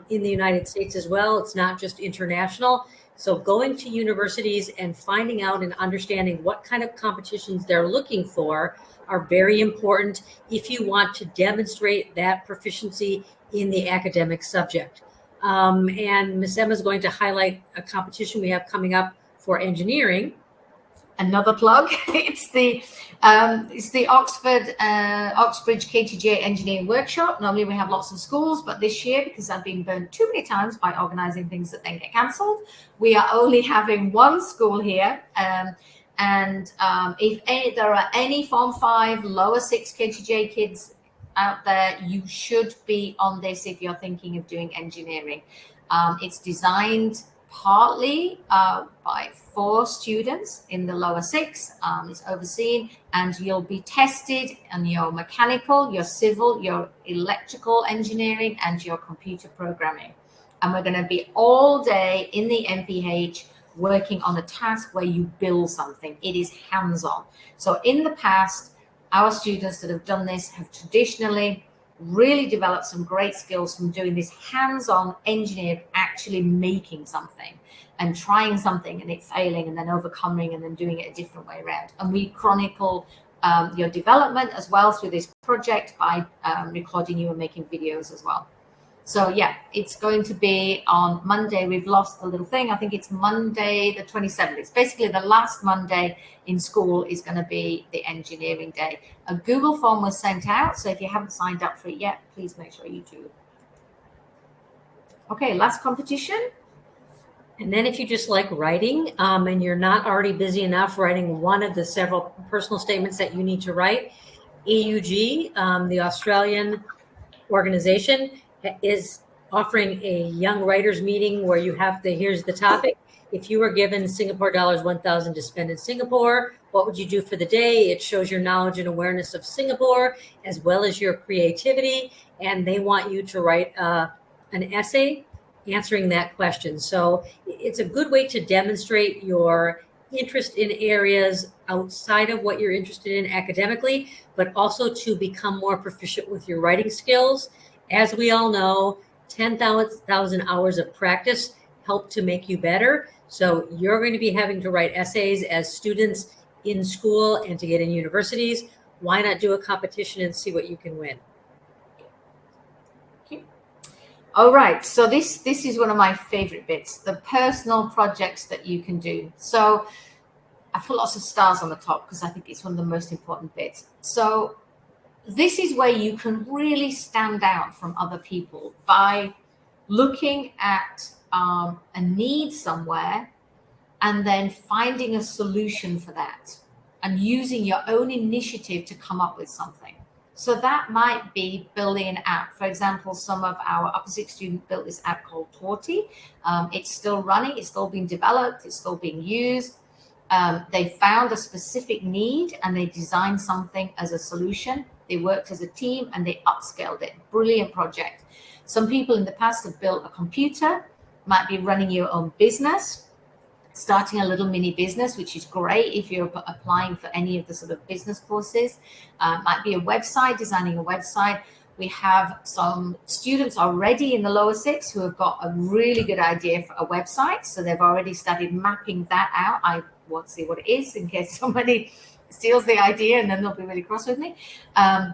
in the United States as well. It's not just international. So going to universities and finding out and understanding what kind of competitions they're looking for are very important if you want to demonstrate that proficiency in the academic subject. And Ms. Emma is going to highlight a competition we have coming up for engineering. Another plug. It's the Oxford Oxbridge KTJ Engineering Workshop. Normally we have lots of schools, but this year, because I've been burned too many times by organising things that then get cancelled, we are only having 1 school here. If there are any Form 5, lower 6 KTJ kids out there, you should be on this if you're thinking of doing engineering. It's designed partly by 4 students in the lower 6. It's overseen, and you'll be tested on your mechanical, your civil, your electrical engineering, and your computer programming. And we're going to be all day in the MPH working on a task where you build something. It is hands-on. So in the past, our students that have done this have traditionally really developed some great skills from doing this hands-on engineer, actually making something and trying something and it failing and then overcoming and then doing it a different way around. And we chronicle your development as well through this project by recording you and making videos as well. So yeah, it's going to be on Monday. We've lost the little thing. I think it's Monday the 27th. It's basically the last Monday in school is going to be the engineering day. A Google form was sent out, so if you haven't signed up for it yet, please make sure you do. Okay, last competition. And then if you just like writing and you're not already busy enough writing one of the several personal statements that you need to write, AUG, the Australian organization, is offering a young writers meeting where you have to, here's the topic. If you were given Singapore dollars 1,000 to spend in Singapore, what would you do for the day? It shows your knowledge and awareness of Singapore as well as your creativity. And they want you to write an essay answering that question. So it's a good way to demonstrate your interest in areas outside of what you're interested in academically, but also to become more proficient with your writing skills. As we all know, 10,000 hours of practice help to make you better. So you're going to be having to write essays as students in school and to get in universities. Why not do a competition and see what you can win? All right, so this is one of my favorite bits, the personal projects that you can do. So I put lots of stars on the top because I think it's one of the most important bits. So this is where you can really stand out from other people by looking at a need somewhere and then finding a solution for that and using your own initiative to come up with something. So that might be building an app. For example, some of our upper sixth students built this app called Torty. It's still running, it's still being developed, it's still being used. They found a specific need and they designed something as a solution. They worked as a team and they upscaled it. Brilliant project. Some people in the past have built a computer, might be running your own business, starting a little mini business, which is great if you're applying for any of the sort of business courses. Might be a website, designing a website. We have some students already in the lower six who have got a really good idea for a website. So they've already started mapping that out. I won't see what it is in case somebody steals the idea and then they'll be really cross with me.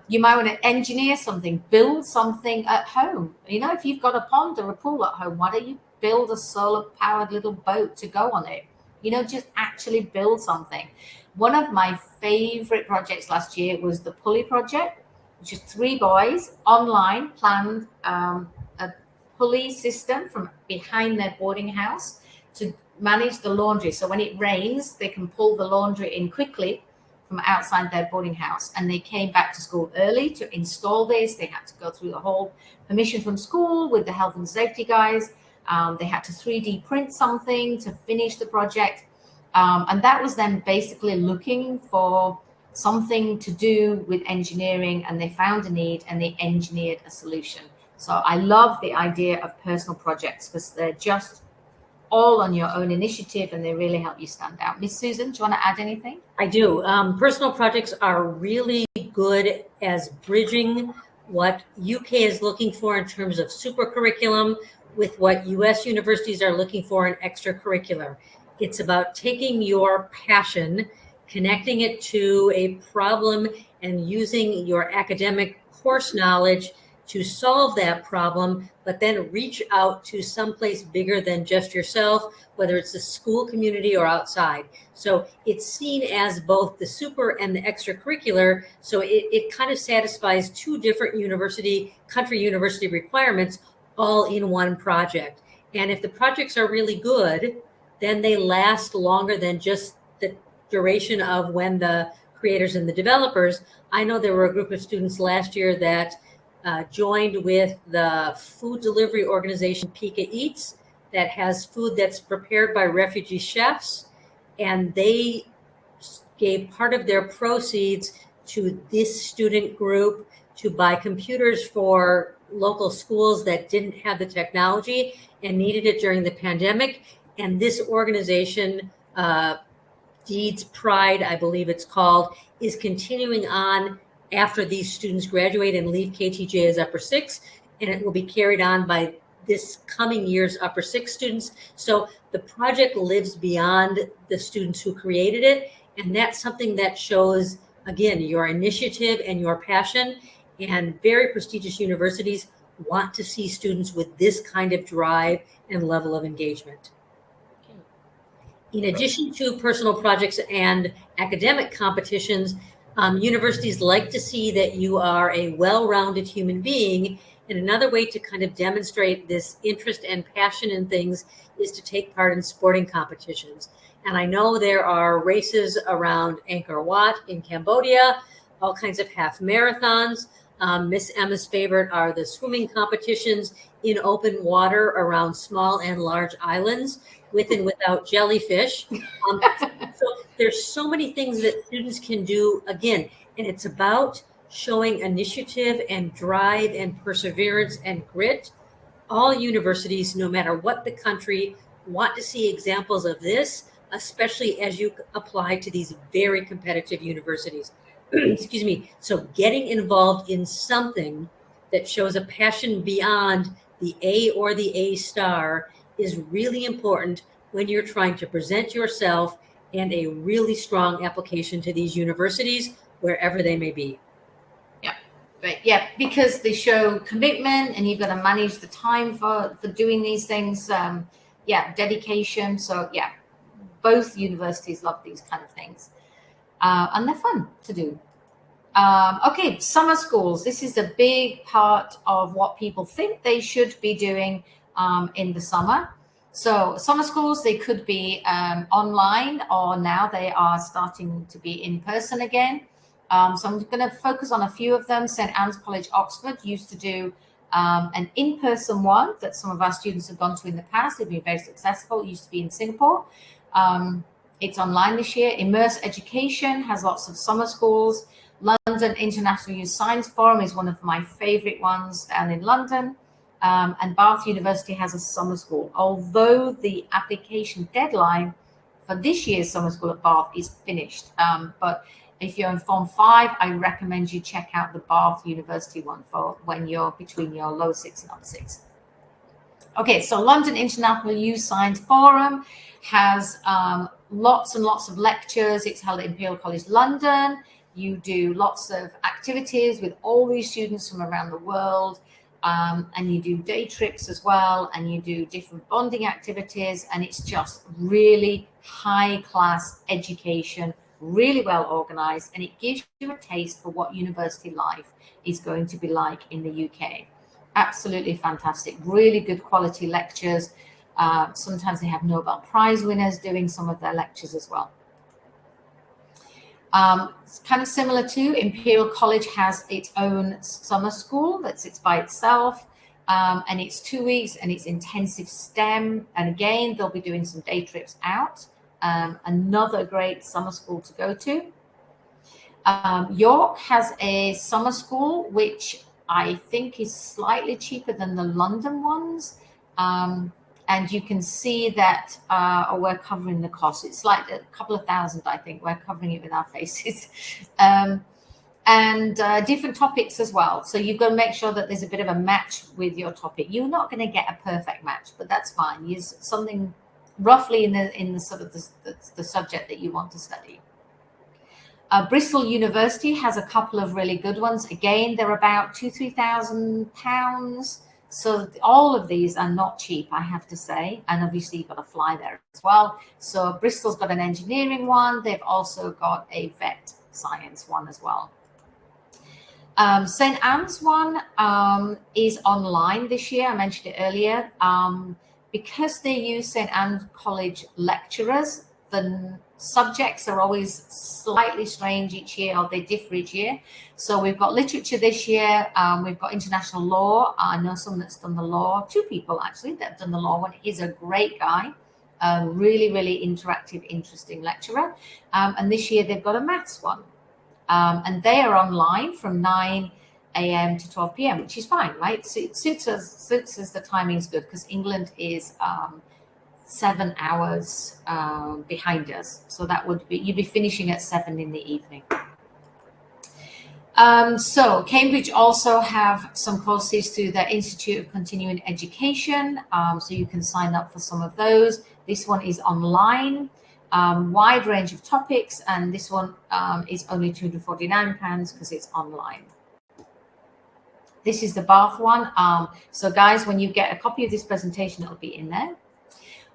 You might want to engineer something, build something at home. You know, if you've got a pond or a pool at home, why don't you build a solar powered little boat to go on it? You know, just actually build something. One of my favorite projects last year was the Pulley project, which is 3 boys online planned a pulley system from behind their boarding house to manage the laundry. So when it rains, they can pull the laundry in quickly from outside their boarding house. And they came back to school early to install this. They had to go through the whole permission from school with the health and safety guys. They had to 3D print something to finish the project. And that was them basically looking for something to do with engineering, and they found a need and they engineered a solution. So I love the idea of personal projects because they're just all on your own initiative and they really help you stand out. Miss Susan, do you want to add anything? I do. Personal projects are really good as bridging what UK is looking for in terms of super curriculum with what US universities are looking for in extracurricular. It's about taking your passion, connecting it to a problem, and using your academic course knowledge to solve that problem, but then reach out to someplace bigger than just yourself, whether it's the school community or outside. So it's seen as both the super and the extracurricular. So it kind of satisfies 2 different country university requirements all in one project. And if the projects are really good, then they last longer than just the duration of when the creators and the developers. I know there were a group of students last year that joined with the food delivery organization Pika Eats that has food that's prepared by refugee chefs. And they gave part of their proceeds to this student group to buy computers for local schools that didn't have the technology and needed it during the pandemic. And this organization, Deeds Pride, I believe it's called, is continuing on after these students graduate and leave KTJ as upper 6, and it will be carried on by this coming year's upper 6 students. So the project lives beyond the students who created it, and that's something that shows again, your initiative and your passion, and very prestigious universities want to see students with this kind of drive and level of engagement. In addition to personal projects and academic competitions, universities like to see that you are a well-rounded human being. And another way to kind of demonstrate this interest and passion in things is to take part in sporting competitions. And I know there are races around Angkor Wat in Cambodia, all kinds of half marathons. Miss Emma's favorite are the swimming competitions in open water around small and large islands, with and without jellyfish. So there's so many things that students can do, again, and it's about showing initiative and drive and perseverance and grit. All universities, no matter what the country, want to see examples of this, especially as you apply to these very competitive universities. Excuse me. So getting involved in something that shows a passion beyond the A or the A star is really important when you're trying to present yourself and a really strong application to these universities, wherever they may be. Yeah, right. Yeah, because they show commitment, and you've got to manage the time for doing these things. Yeah, dedication. So yeah, both universities love these kind of things, and they're fun to do. Okay, summer schools. This is a big part of what people think they should be doing in the summer. So summer schools, they could be online, or now they are starting to be in person again. So I'm going to focus on a few of them. St. Anne's College, Oxford used to do an in-person one that some of our students have gone to in the past. They've been very successful. It used to be in Singapore. It's online this year. Immerse Education has lots of summer schools. London International Youth Science Forum is one of my favorite ones down in London. And Bath University has a summer school, although the application deadline for this year's summer school at Bath is finished. But if you're in Form 5, I recommend you check out the Bath University one for when you're between your lower 6 and upper 6. Okay, so London International Youth Science Forum has lots and lots of lectures. It's held at Imperial College London. You do lots of activities with all these students from around the world. And you do day trips as well, and you do different bonding activities, and it's just really high class education, really well organized, and it gives you a taste for what university life is going to be like in the UK. Absolutely fantastic, really good quality lectures. Sometimes they have Nobel Prize winners doing some of their lectures as well. It's kind of similar to Imperial College has its own summer school it's by itself, and it's 2 weeks, and it's intensive STEM. And again, they'll be doing some day trips out. Another great summer school to go to. York has a summer school, which I think is slightly cheaper than the London ones. And you can see that we're covering the cost. It's like a couple of thousand, I think. We're covering it with our faces. And different topics as well. So you've got to make sure that there's a bit of a match with your topic. You're not going to get a perfect match, but that's fine. Use something roughly in the sort of the subject that you want to study. Bristol University has a couple of really good ones. Again, they're about £2,000-3,000. So all of these are not cheap, I have to say. And obviously you've got to fly there as well. So Bristol's got an engineering one. They've also got a vet science one as well. St. Anne's one is online this year. I mentioned it earlier. Because they use St. Anne's College lecturers, the subjects are always slightly strange each year, or they differ each year. So we've got literature this year. We've got international law. I know someone that's done the law. 2 people actually that have done the law one. He's a great guy, really, really interactive, interesting lecturer. And this year they've got a maths one. And they are online from 9 a.m. to 12 p.m., which is fine, right? So it suits us. The timing's good because England is 7 hours behind us. So that would be, you'd be finishing at 7 in the evening. So Cambridge also have some courses through their Institute of Continuing Education. So you can sign up for some of those. This one is online. wide range of topics, and this one is only £249 because it's online. This is the Bath one. So guys, when you get a copy of this presentation, it'll be in there.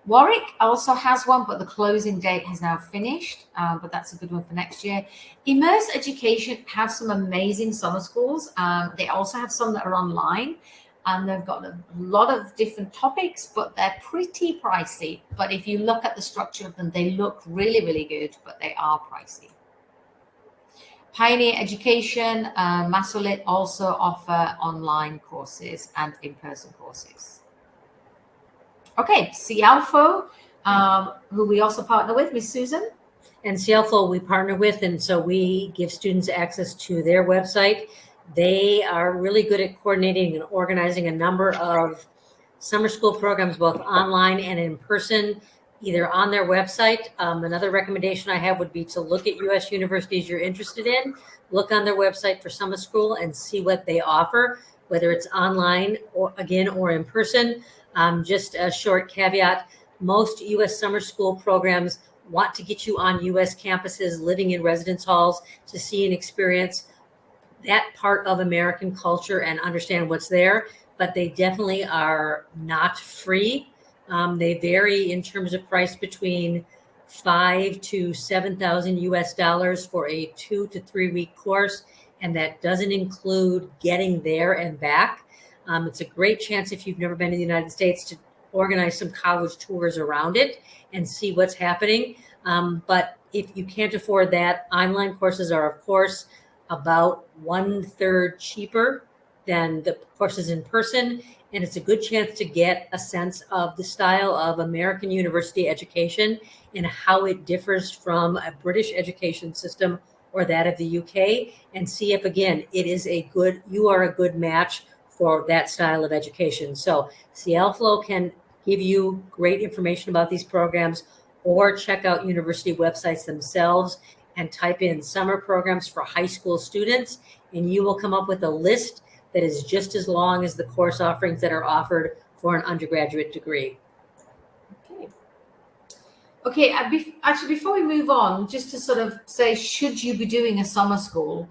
Warwick also has one, but the closing date has now finished, but that's a good one for next year. Immerse Education have some amazing summer schools. They also have some that are online, and they've got a lot of different topics, but they're pretty pricey. But if you look at the structure of them, they look really, really good, but they are pricey. Pioneer Education, Masolit also offer online courses and in-person courses. Okay, CIALFO, who we also partner with, Miss Susan. And CIALFO we partner with, and so we give students access to their website. They are really good at coordinating and organizing a number of summer school programs, both online and in person, either on their website. Another recommendation I have would be to look at U.S. universities you're interested in, look on their website for summer school and see what they offer, whether it's online or in person. Just a short caveat, most U.S. summer school programs want to get you on U.S. campuses, living in residence halls to see and experience that part of American culture and understand what's there, but they definitely are not free. They vary in terms of price between $5,000 to $7,000 US for a 2 to 3 week course, and that doesn't include getting there and back. It's a great chance, if you've never been to the United States, to organize some college tours around it and see what's happening. But if you can't afford that, online courses are, of course, about 1/3 cheaper than the courses in person. And it's a good chance to get a sense of the style of American university education and how it differs from a British education system or that of the UK, and see if, again, you are a good match for that style of education. So CIALFO can give you great information about these programs, or check out university websites themselves and type in summer programs for high school students, and you will come up with a list that is just as long as the course offerings that are offered for an undergraduate degree. Okay, actually, before we move on, just to sort of say, should you be doing a summer school?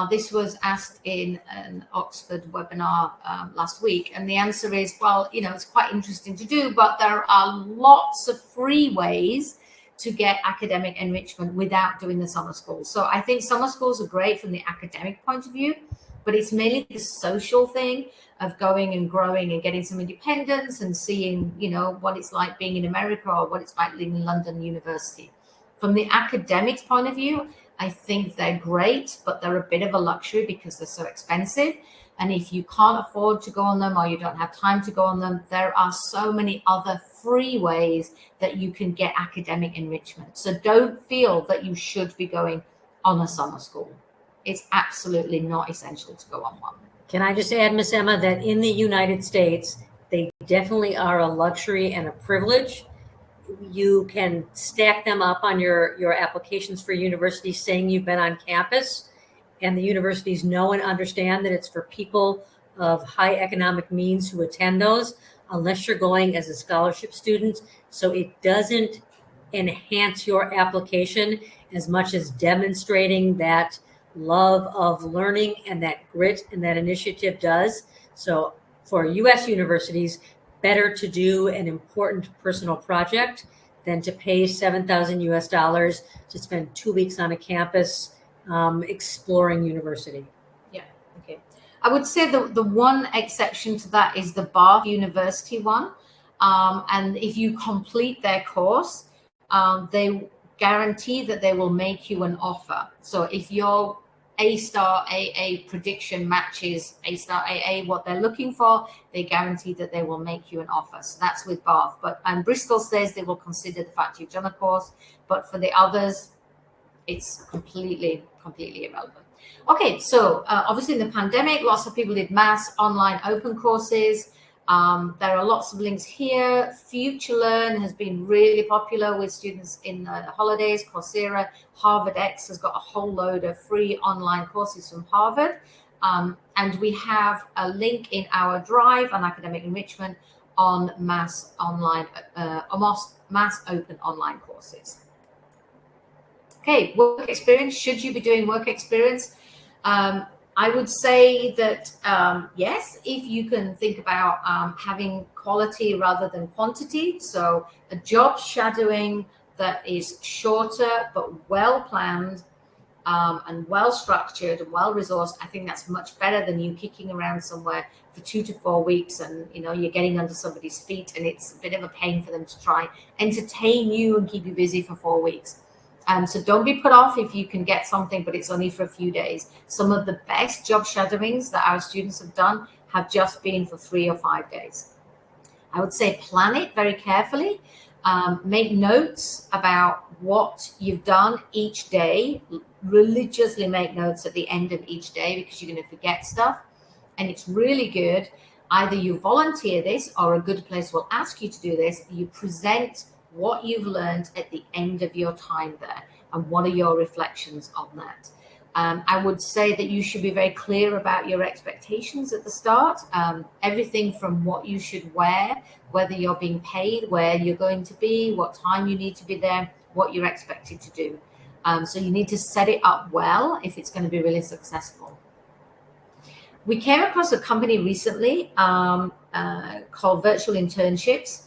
This was asked in an Oxford webinar last week, and the answer is, well, it's quite interesting to do, but there are lots of free ways to get academic enrichment without doing the summer school. So I think summer schools are great from the academic point of view, but it's mainly the social thing of going and growing and getting some independence and seeing, what it's like being in America or what it's like living in London University. From the academics point of view, I think they're great, but they're a bit of a luxury because they're so expensive. And if you can't afford to go on them, or you don't have time to go on them, there are so many other free ways that you can get academic enrichment. So don't feel that you should be going on a summer school. It's absolutely not essential to go on one. Can I just add, Miss Emma, that in the United States, they definitely are a luxury and a privilege. You can stack them up on your applications for universities saying you've been on campus, and the universities know and understand that it's for people of high economic means who attend those, unless you're going as a scholarship student. So it doesn't enhance your application as much as demonstrating that love of learning and that grit and that initiative does. So for U.S. universities, better to do an important personal project than to pay $7,000 US to spend 2 weeks on a campus exploring university. Yeah, okay. I would say the one exception to that is the Bath University one. And if you complete their course, they guarantee that they will make you an offer. So if your A-star AA prediction matches A-star AA, what they're looking for, they guarantee that they will make you an offer. So that's with Bath. And Bristol says they will consider the fact you've done a course, but for the others, it's completely irrelevant. Okay, so obviously in the pandemic, lots of people did mass online open courses. There are lots of links here. FutureLearn has been really popular with students in the holidays. Coursera, HarvardX has got a whole load of free online courses from Harvard. And we have a link in our drive on academic enrichment on mass open online courses. Okay, work experience. Should you be doing work experience? I would say that yes, if you can think about having quality rather than quantity. So a job shadowing that is shorter but well planned and well structured and well resourced, I think that's much better than you kicking around somewhere for 2 to 4 weeks and you're getting under somebody's feet and it's a bit of a pain for them to try entertain you and keep you busy for 4 weeks. So don't be put off if you can get something, but it's only for a few days. Some of the best job shadowings that our students have done have just been for 3 or 5 days. I would say plan it very carefully. Make notes about what you've done each day. Religiously make notes at the end of each day because you're going to forget stuff. And it's really good. Either you volunteer this or a good place will ask you to do this. You present what you've learned at the end of your time there and what are your reflections on that. I would say that you should be very clear about your expectations at the start. Everything from what you should wear, whether you're being paid, where you're going to be, what time you need to be there, what you're expected to do. So you need to set it up well if it's going to be really successful. We came across a company recently called Virtual Internships.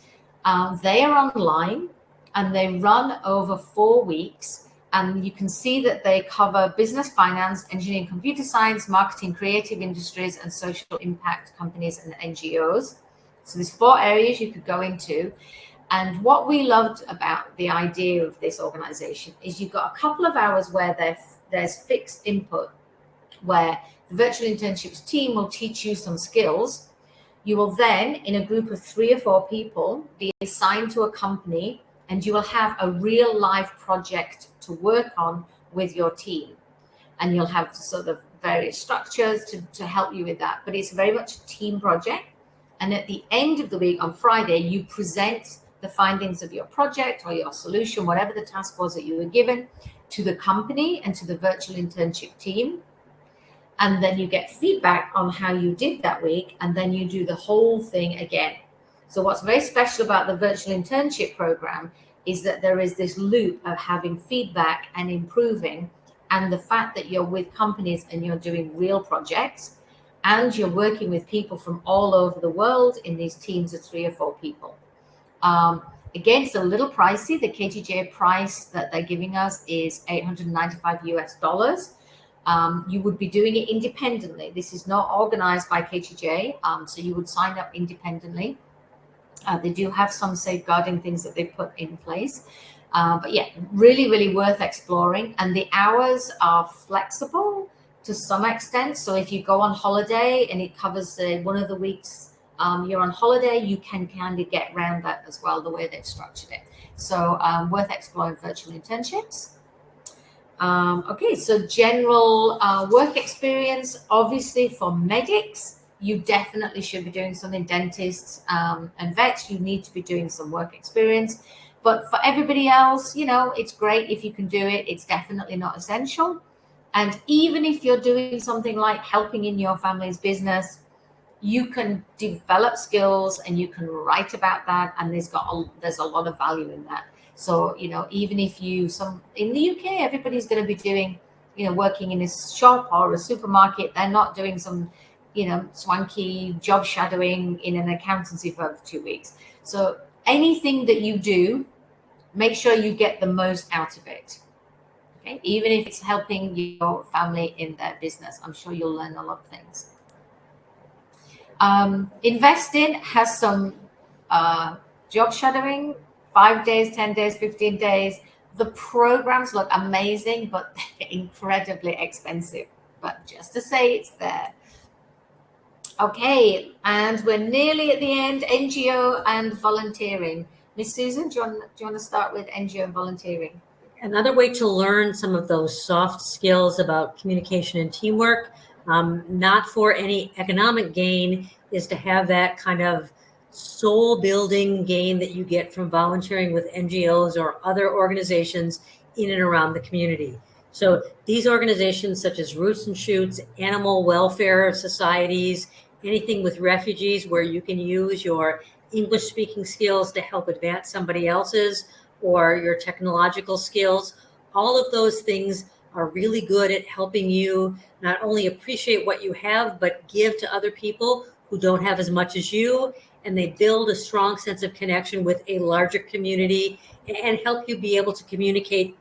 They are online and they run over 4 weeks. And you can see that they cover business, finance, engineering, computer science, marketing, creative industries, and social impact companies and NGOs. So there's 4 areas you could go into. And what we loved about the idea of this organization is you've got a couple of hours where there's fixed input, where the virtual internships team will teach you some skills. You will then, in a group of 3 or 4 people, be assigned to a company, and you will have a real life project to work on with your team. And you'll have sort of various structures to help you with that. But it's very much a team project. And at the end of the week, on Friday, you present the findings of your project or your solution, whatever the task was that you were given, to the company and to the virtual internship team. And then you get feedback on how you did that week, and then you do the whole thing again. So what's very special about the virtual internship program is that there is this loop of having feedback and improving, and the fact that you're with companies and you're doing real projects and you're working with people from all over the world in these teams of 3 or 4 people. Again, it's a little pricey. The KTJ price that they're giving us is $895 US. You would be doing it independently. This is not organized by KTJ, so you would sign up independently. They do have some safeguarding things that they put in place. But yeah, really, really worth exploring. And the hours are flexible to some extent. So if you go on holiday and it covers one of the weeks you're on holiday, you can kind of get around that as well, the way they've structured it. So worth exploring virtual internships. Okay, so general work experience, obviously for medics, you definitely should be doing something. Dentists and vets, you need to be doing some work experience. But for everybody else, it's great if you can do it. It's definitely not essential. And even if you're doing something like helping in your family's business, you can develop skills and you can write about that. And there's a lot of value in that. So, even if in the UK, everybody's going to be doing, working in a shop or a supermarket. They're not doing some, swanky job shadowing in an accountancy firm for 2 weeks. So anything that you do, make sure you get the most out of it. Okay, even if it's helping your family in their business, I'm sure you'll learn a lot of things. Investing has some job shadowing, 5 days, 10 days, 15 days. The programs look amazing, but they're incredibly expensive. But just to say it's there. Okay, and we're nearly at the end. Ngo and volunteering. Miss Susan, do you want to start with Ngo and volunteering? Another way to learn some of those soft skills about communication and teamwork, not for any economic gain, is to have that kind of soul building gain that you get from volunteering with NGOs or other organizations in and around the community. So these organizations such as Roots and Shoots, animal welfare societies, anything with refugees where you can use your English speaking skills to help advance somebody else's, or your technological skills, all of those things are really good at helping you not only appreciate what you have, but give to other people who don't have as much as you. And they build a strong sense of connection with a larger community and help you be able to communicate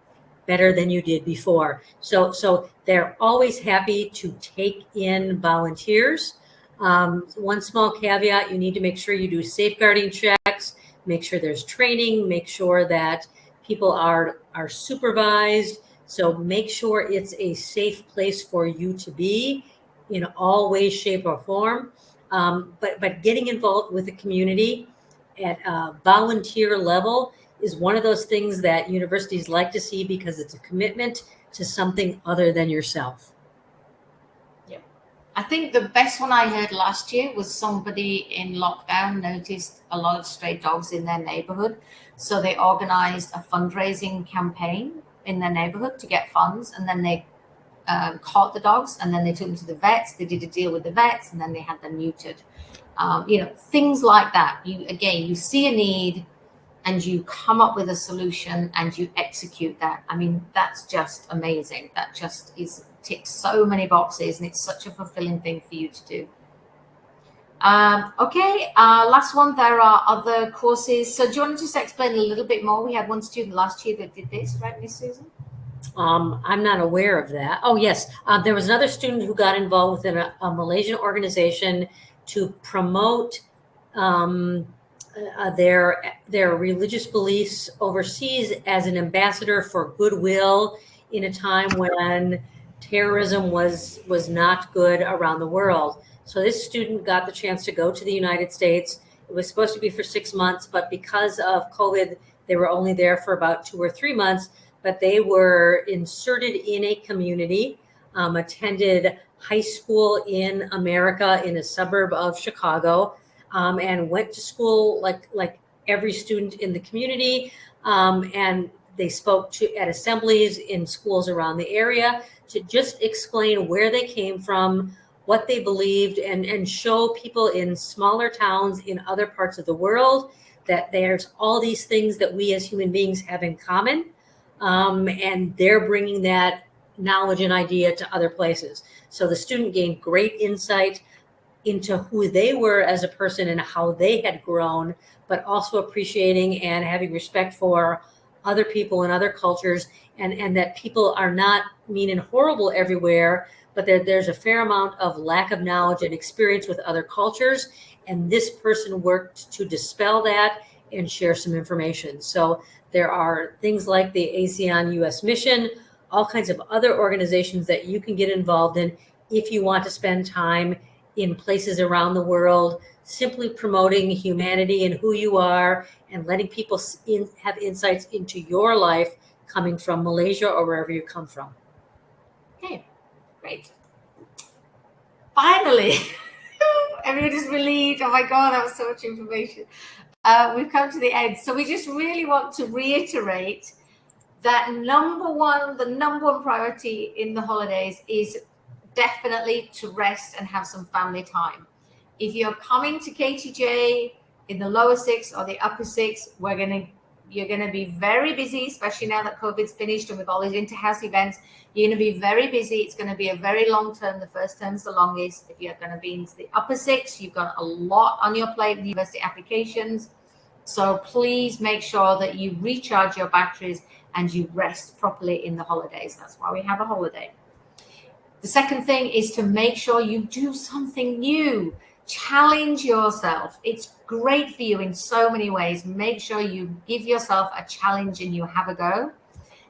better than you did before. So they're always happy to take in volunteers. One small caveat, you need to make sure you do safeguarding checks, make sure there's training, make sure that people are supervised. So make sure it's a safe place for you to be in all ways, shape, or form. But getting involved with the community at a volunteer level is one of those things that universities like to see because it's a commitment to something other than yourself. Yeah. I think the best one I heard last year was somebody in lockdown noticed a lot of stray dogs in their neighborhood. So they organized a fundraising campaign in their neighborhood to get funds, and then they caught the dogs, and then they took them to the vets. They did a deal with the vets, and then they had them neutered. Things like that. You see a need, and you come up with a solution, and you execute that. I mean, that's just amazing. That just ticks so many boxes, and it's such a fulfilling thing for you to do. Last one. There are other courses. So do you want to just explain a little bit more? We had one student last year that did this, right, Miss Susan? I'm not aware of that. Oh, yes. There was another student who got involved within a Malaysian organization to promote their religious beliefs overseas as an ambassador for goodwill in a time when terrorism was not good around the world. So this student got the chance to go to the United States. It was supposed to be for 6 months, but because of COVID, they were only there for about 2 or 3 months. But they were inserted in a community, attended high school in America in a suburb of Chicago, and went to school like every student in the community. And they spoke at assemblies in schools around the area to just explain where they came from, what they believed, and show people in smaller towns in other parts of the world that there's all these things that we as human beings have in common. And they're bringing that knowledge and idea to other places. So the student gained great insight into who they were as a person and how they had grown, but also appreciating and having respect for other people and other cultures, and that people are not mean and horrible everywhere, but there's a fair amount of lack of knowledge and experience with other cultures. And this person worked to dispel that and share some information. So there are things like the ASEAN U.S. Mission, all kinds of other organizations that you can get involved in if you want to spend time in places around the world, simply promoting humanity and who you are and letting people have insights into your life coming from Malaysia or wherever you come from. Okay, great. Finally, everybody's relieved. Oh my God, that was so much information. We've come to the end. So we just really want to reiterate that the number one priority in the holidays is definitely to rest and have some family time. If you're coming to KTJ in the lower 6 or the upper 6, you're gonna be very busy, especially now that COVID's finished and with all these inter-house events. You're gonna be very busy. It's gonna be a very long term. The first term's the longest. If you're gonna be into the upper 6, you've got a lot on your plate with university applications. So please make sure that you recharge your batteries and you rest properly in the holidays. That's why we have a holiday. The second thing is to make sure you do something new. Challenge yourself. It's great for you in so many ways. Make sure you give yourself a challenge and you have a go.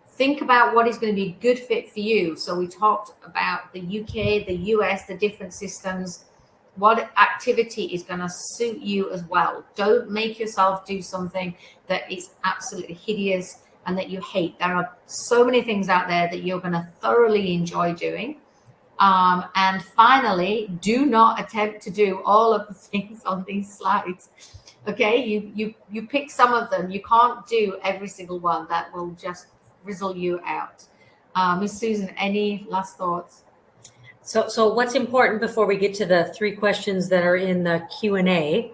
Think about what is going to be a good fit for you. So we talked about the UK, the US, the different systems. What activity is going to suit you as well? Don't make yourself do something that is absolutely hideous and that you hate. There are so many things out there that you're going to thoroughly enjoy doing. And finally, do not attempt to do all of the things on these slides. Okay, you pick some of them. You can't do every single one. That will just rizzle you out. Ms. Susan, any last thoughts? So what's important before we get to the 3 questions that are in the Q&A?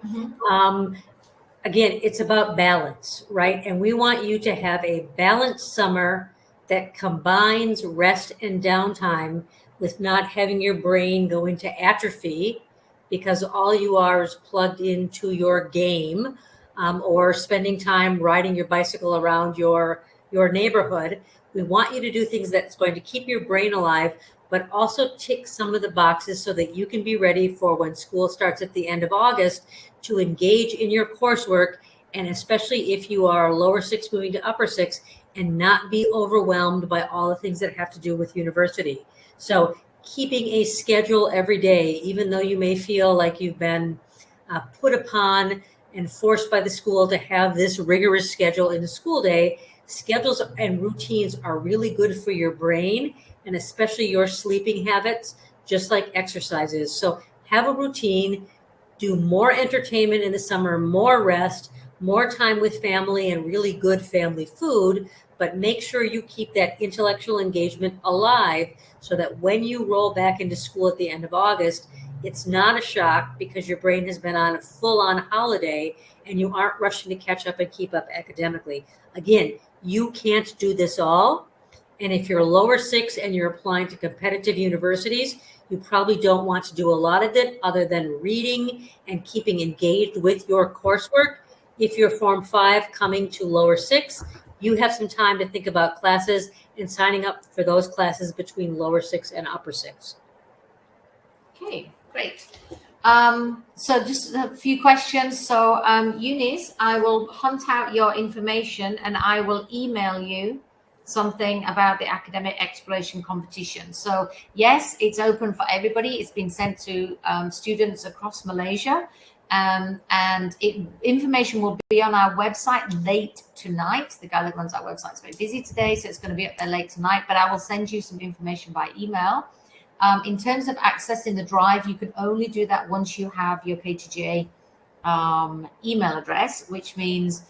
Again, it's about balance, right? And we want you to have a balanced summer that combines rest and downtime with not having your brain go into atrophy because all you are is plugged into your game, or spending time riding your bicycle around your neighborhood. We want you to do things that's going to keep your brain alive, but also tick some of the boxes so that you can be ready for when school starts at the end of August to engage in your coursework, and especially if you are lower six moving to upper six, and not be overwhelmed by all the things that have to do with university. So keeping a schedule every day, even though you may feel like you've been put upon and forced by the school to have this rigorous schedule in the school day, schedules and routines are really good for your brain and especially your sleeping habits, just like exercises. So have a routine, do more entertainment in the summer, more rest, more time with family and really good family food, but make sure you keep that intellectual engagement alive so that when you roll back into school at the end of August, it's not a shock because your brain has been on a full-on holiday and you aren't rushing to catch up and keep up academically. Again, you can't do this all. And if you're lower six and you're applying to competitive universities, you probably don't want to do a lot of it other than reading and keeping engaged with your coursework. If you're Form 5 coming to lower six, you have some time to think about classes and signing up for those classes between lower six and upper six. Okay, great. So just a few questions. So Eunice, I will hunt out your information and I will email you something about the academic exploration competition. So yes, it's open for everybody. It's been sent to students across Malaysia. And information will be on our website late tonight. The guy that runs our website is very busy today, so it's going to be up there late tonight, but I will send you some information by email. In terms of accessing the drive, you can only do that once you have your KTGA email address, which means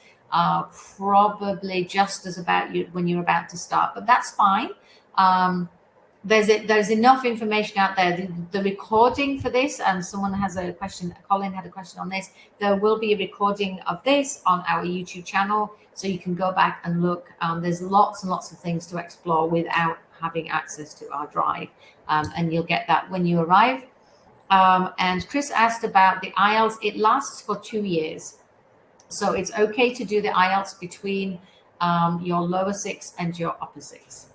probably just as about you when you're about to start, but that's fine. There's enough information out there. The recording for this, and someone has a question, Colin had a question on this. There will be a recording of this on our YouTube channel, so you can go back and look. There's lots and lots of things to explore without having access to our drive, and you'll get that when you arrive. And Chris asked about the Ielts. It lasts for 2 years, so it's okay to do the Ielts between your lower six and your upper six.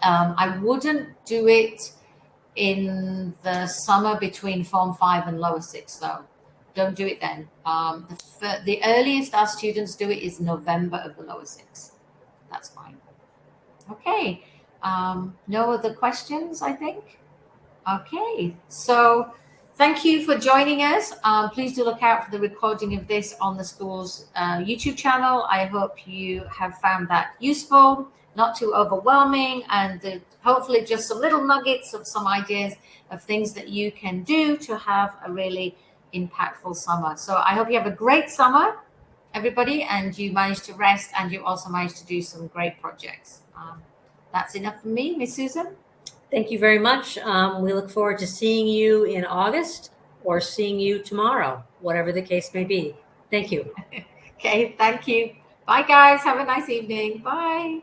I wouldn't do it in the summer between Form 5 and lower six, though. Don't do it then. The earliest our students do it is November of the lower six. That's fine. Okay. No other questions, I think. Okay. So thank you for joining us. Please do look out for the recording of this on the school's YouTube channel. I hope you have found that useful, not too overwhelming, and hopefully just some little nuggets of some ideas of things that you can do to have a really impactful summer. So I hope you have a great summer, everybody, and you manage to rest and you also manage to do some great projects. That's enough for me, Miss Susan. Thank you very much. We look forward to seeing you in August or seeing you tomorrow, whatever the case may be. Thank you. Okay, thank you. Bye, guys. Have a nice evening. Bye.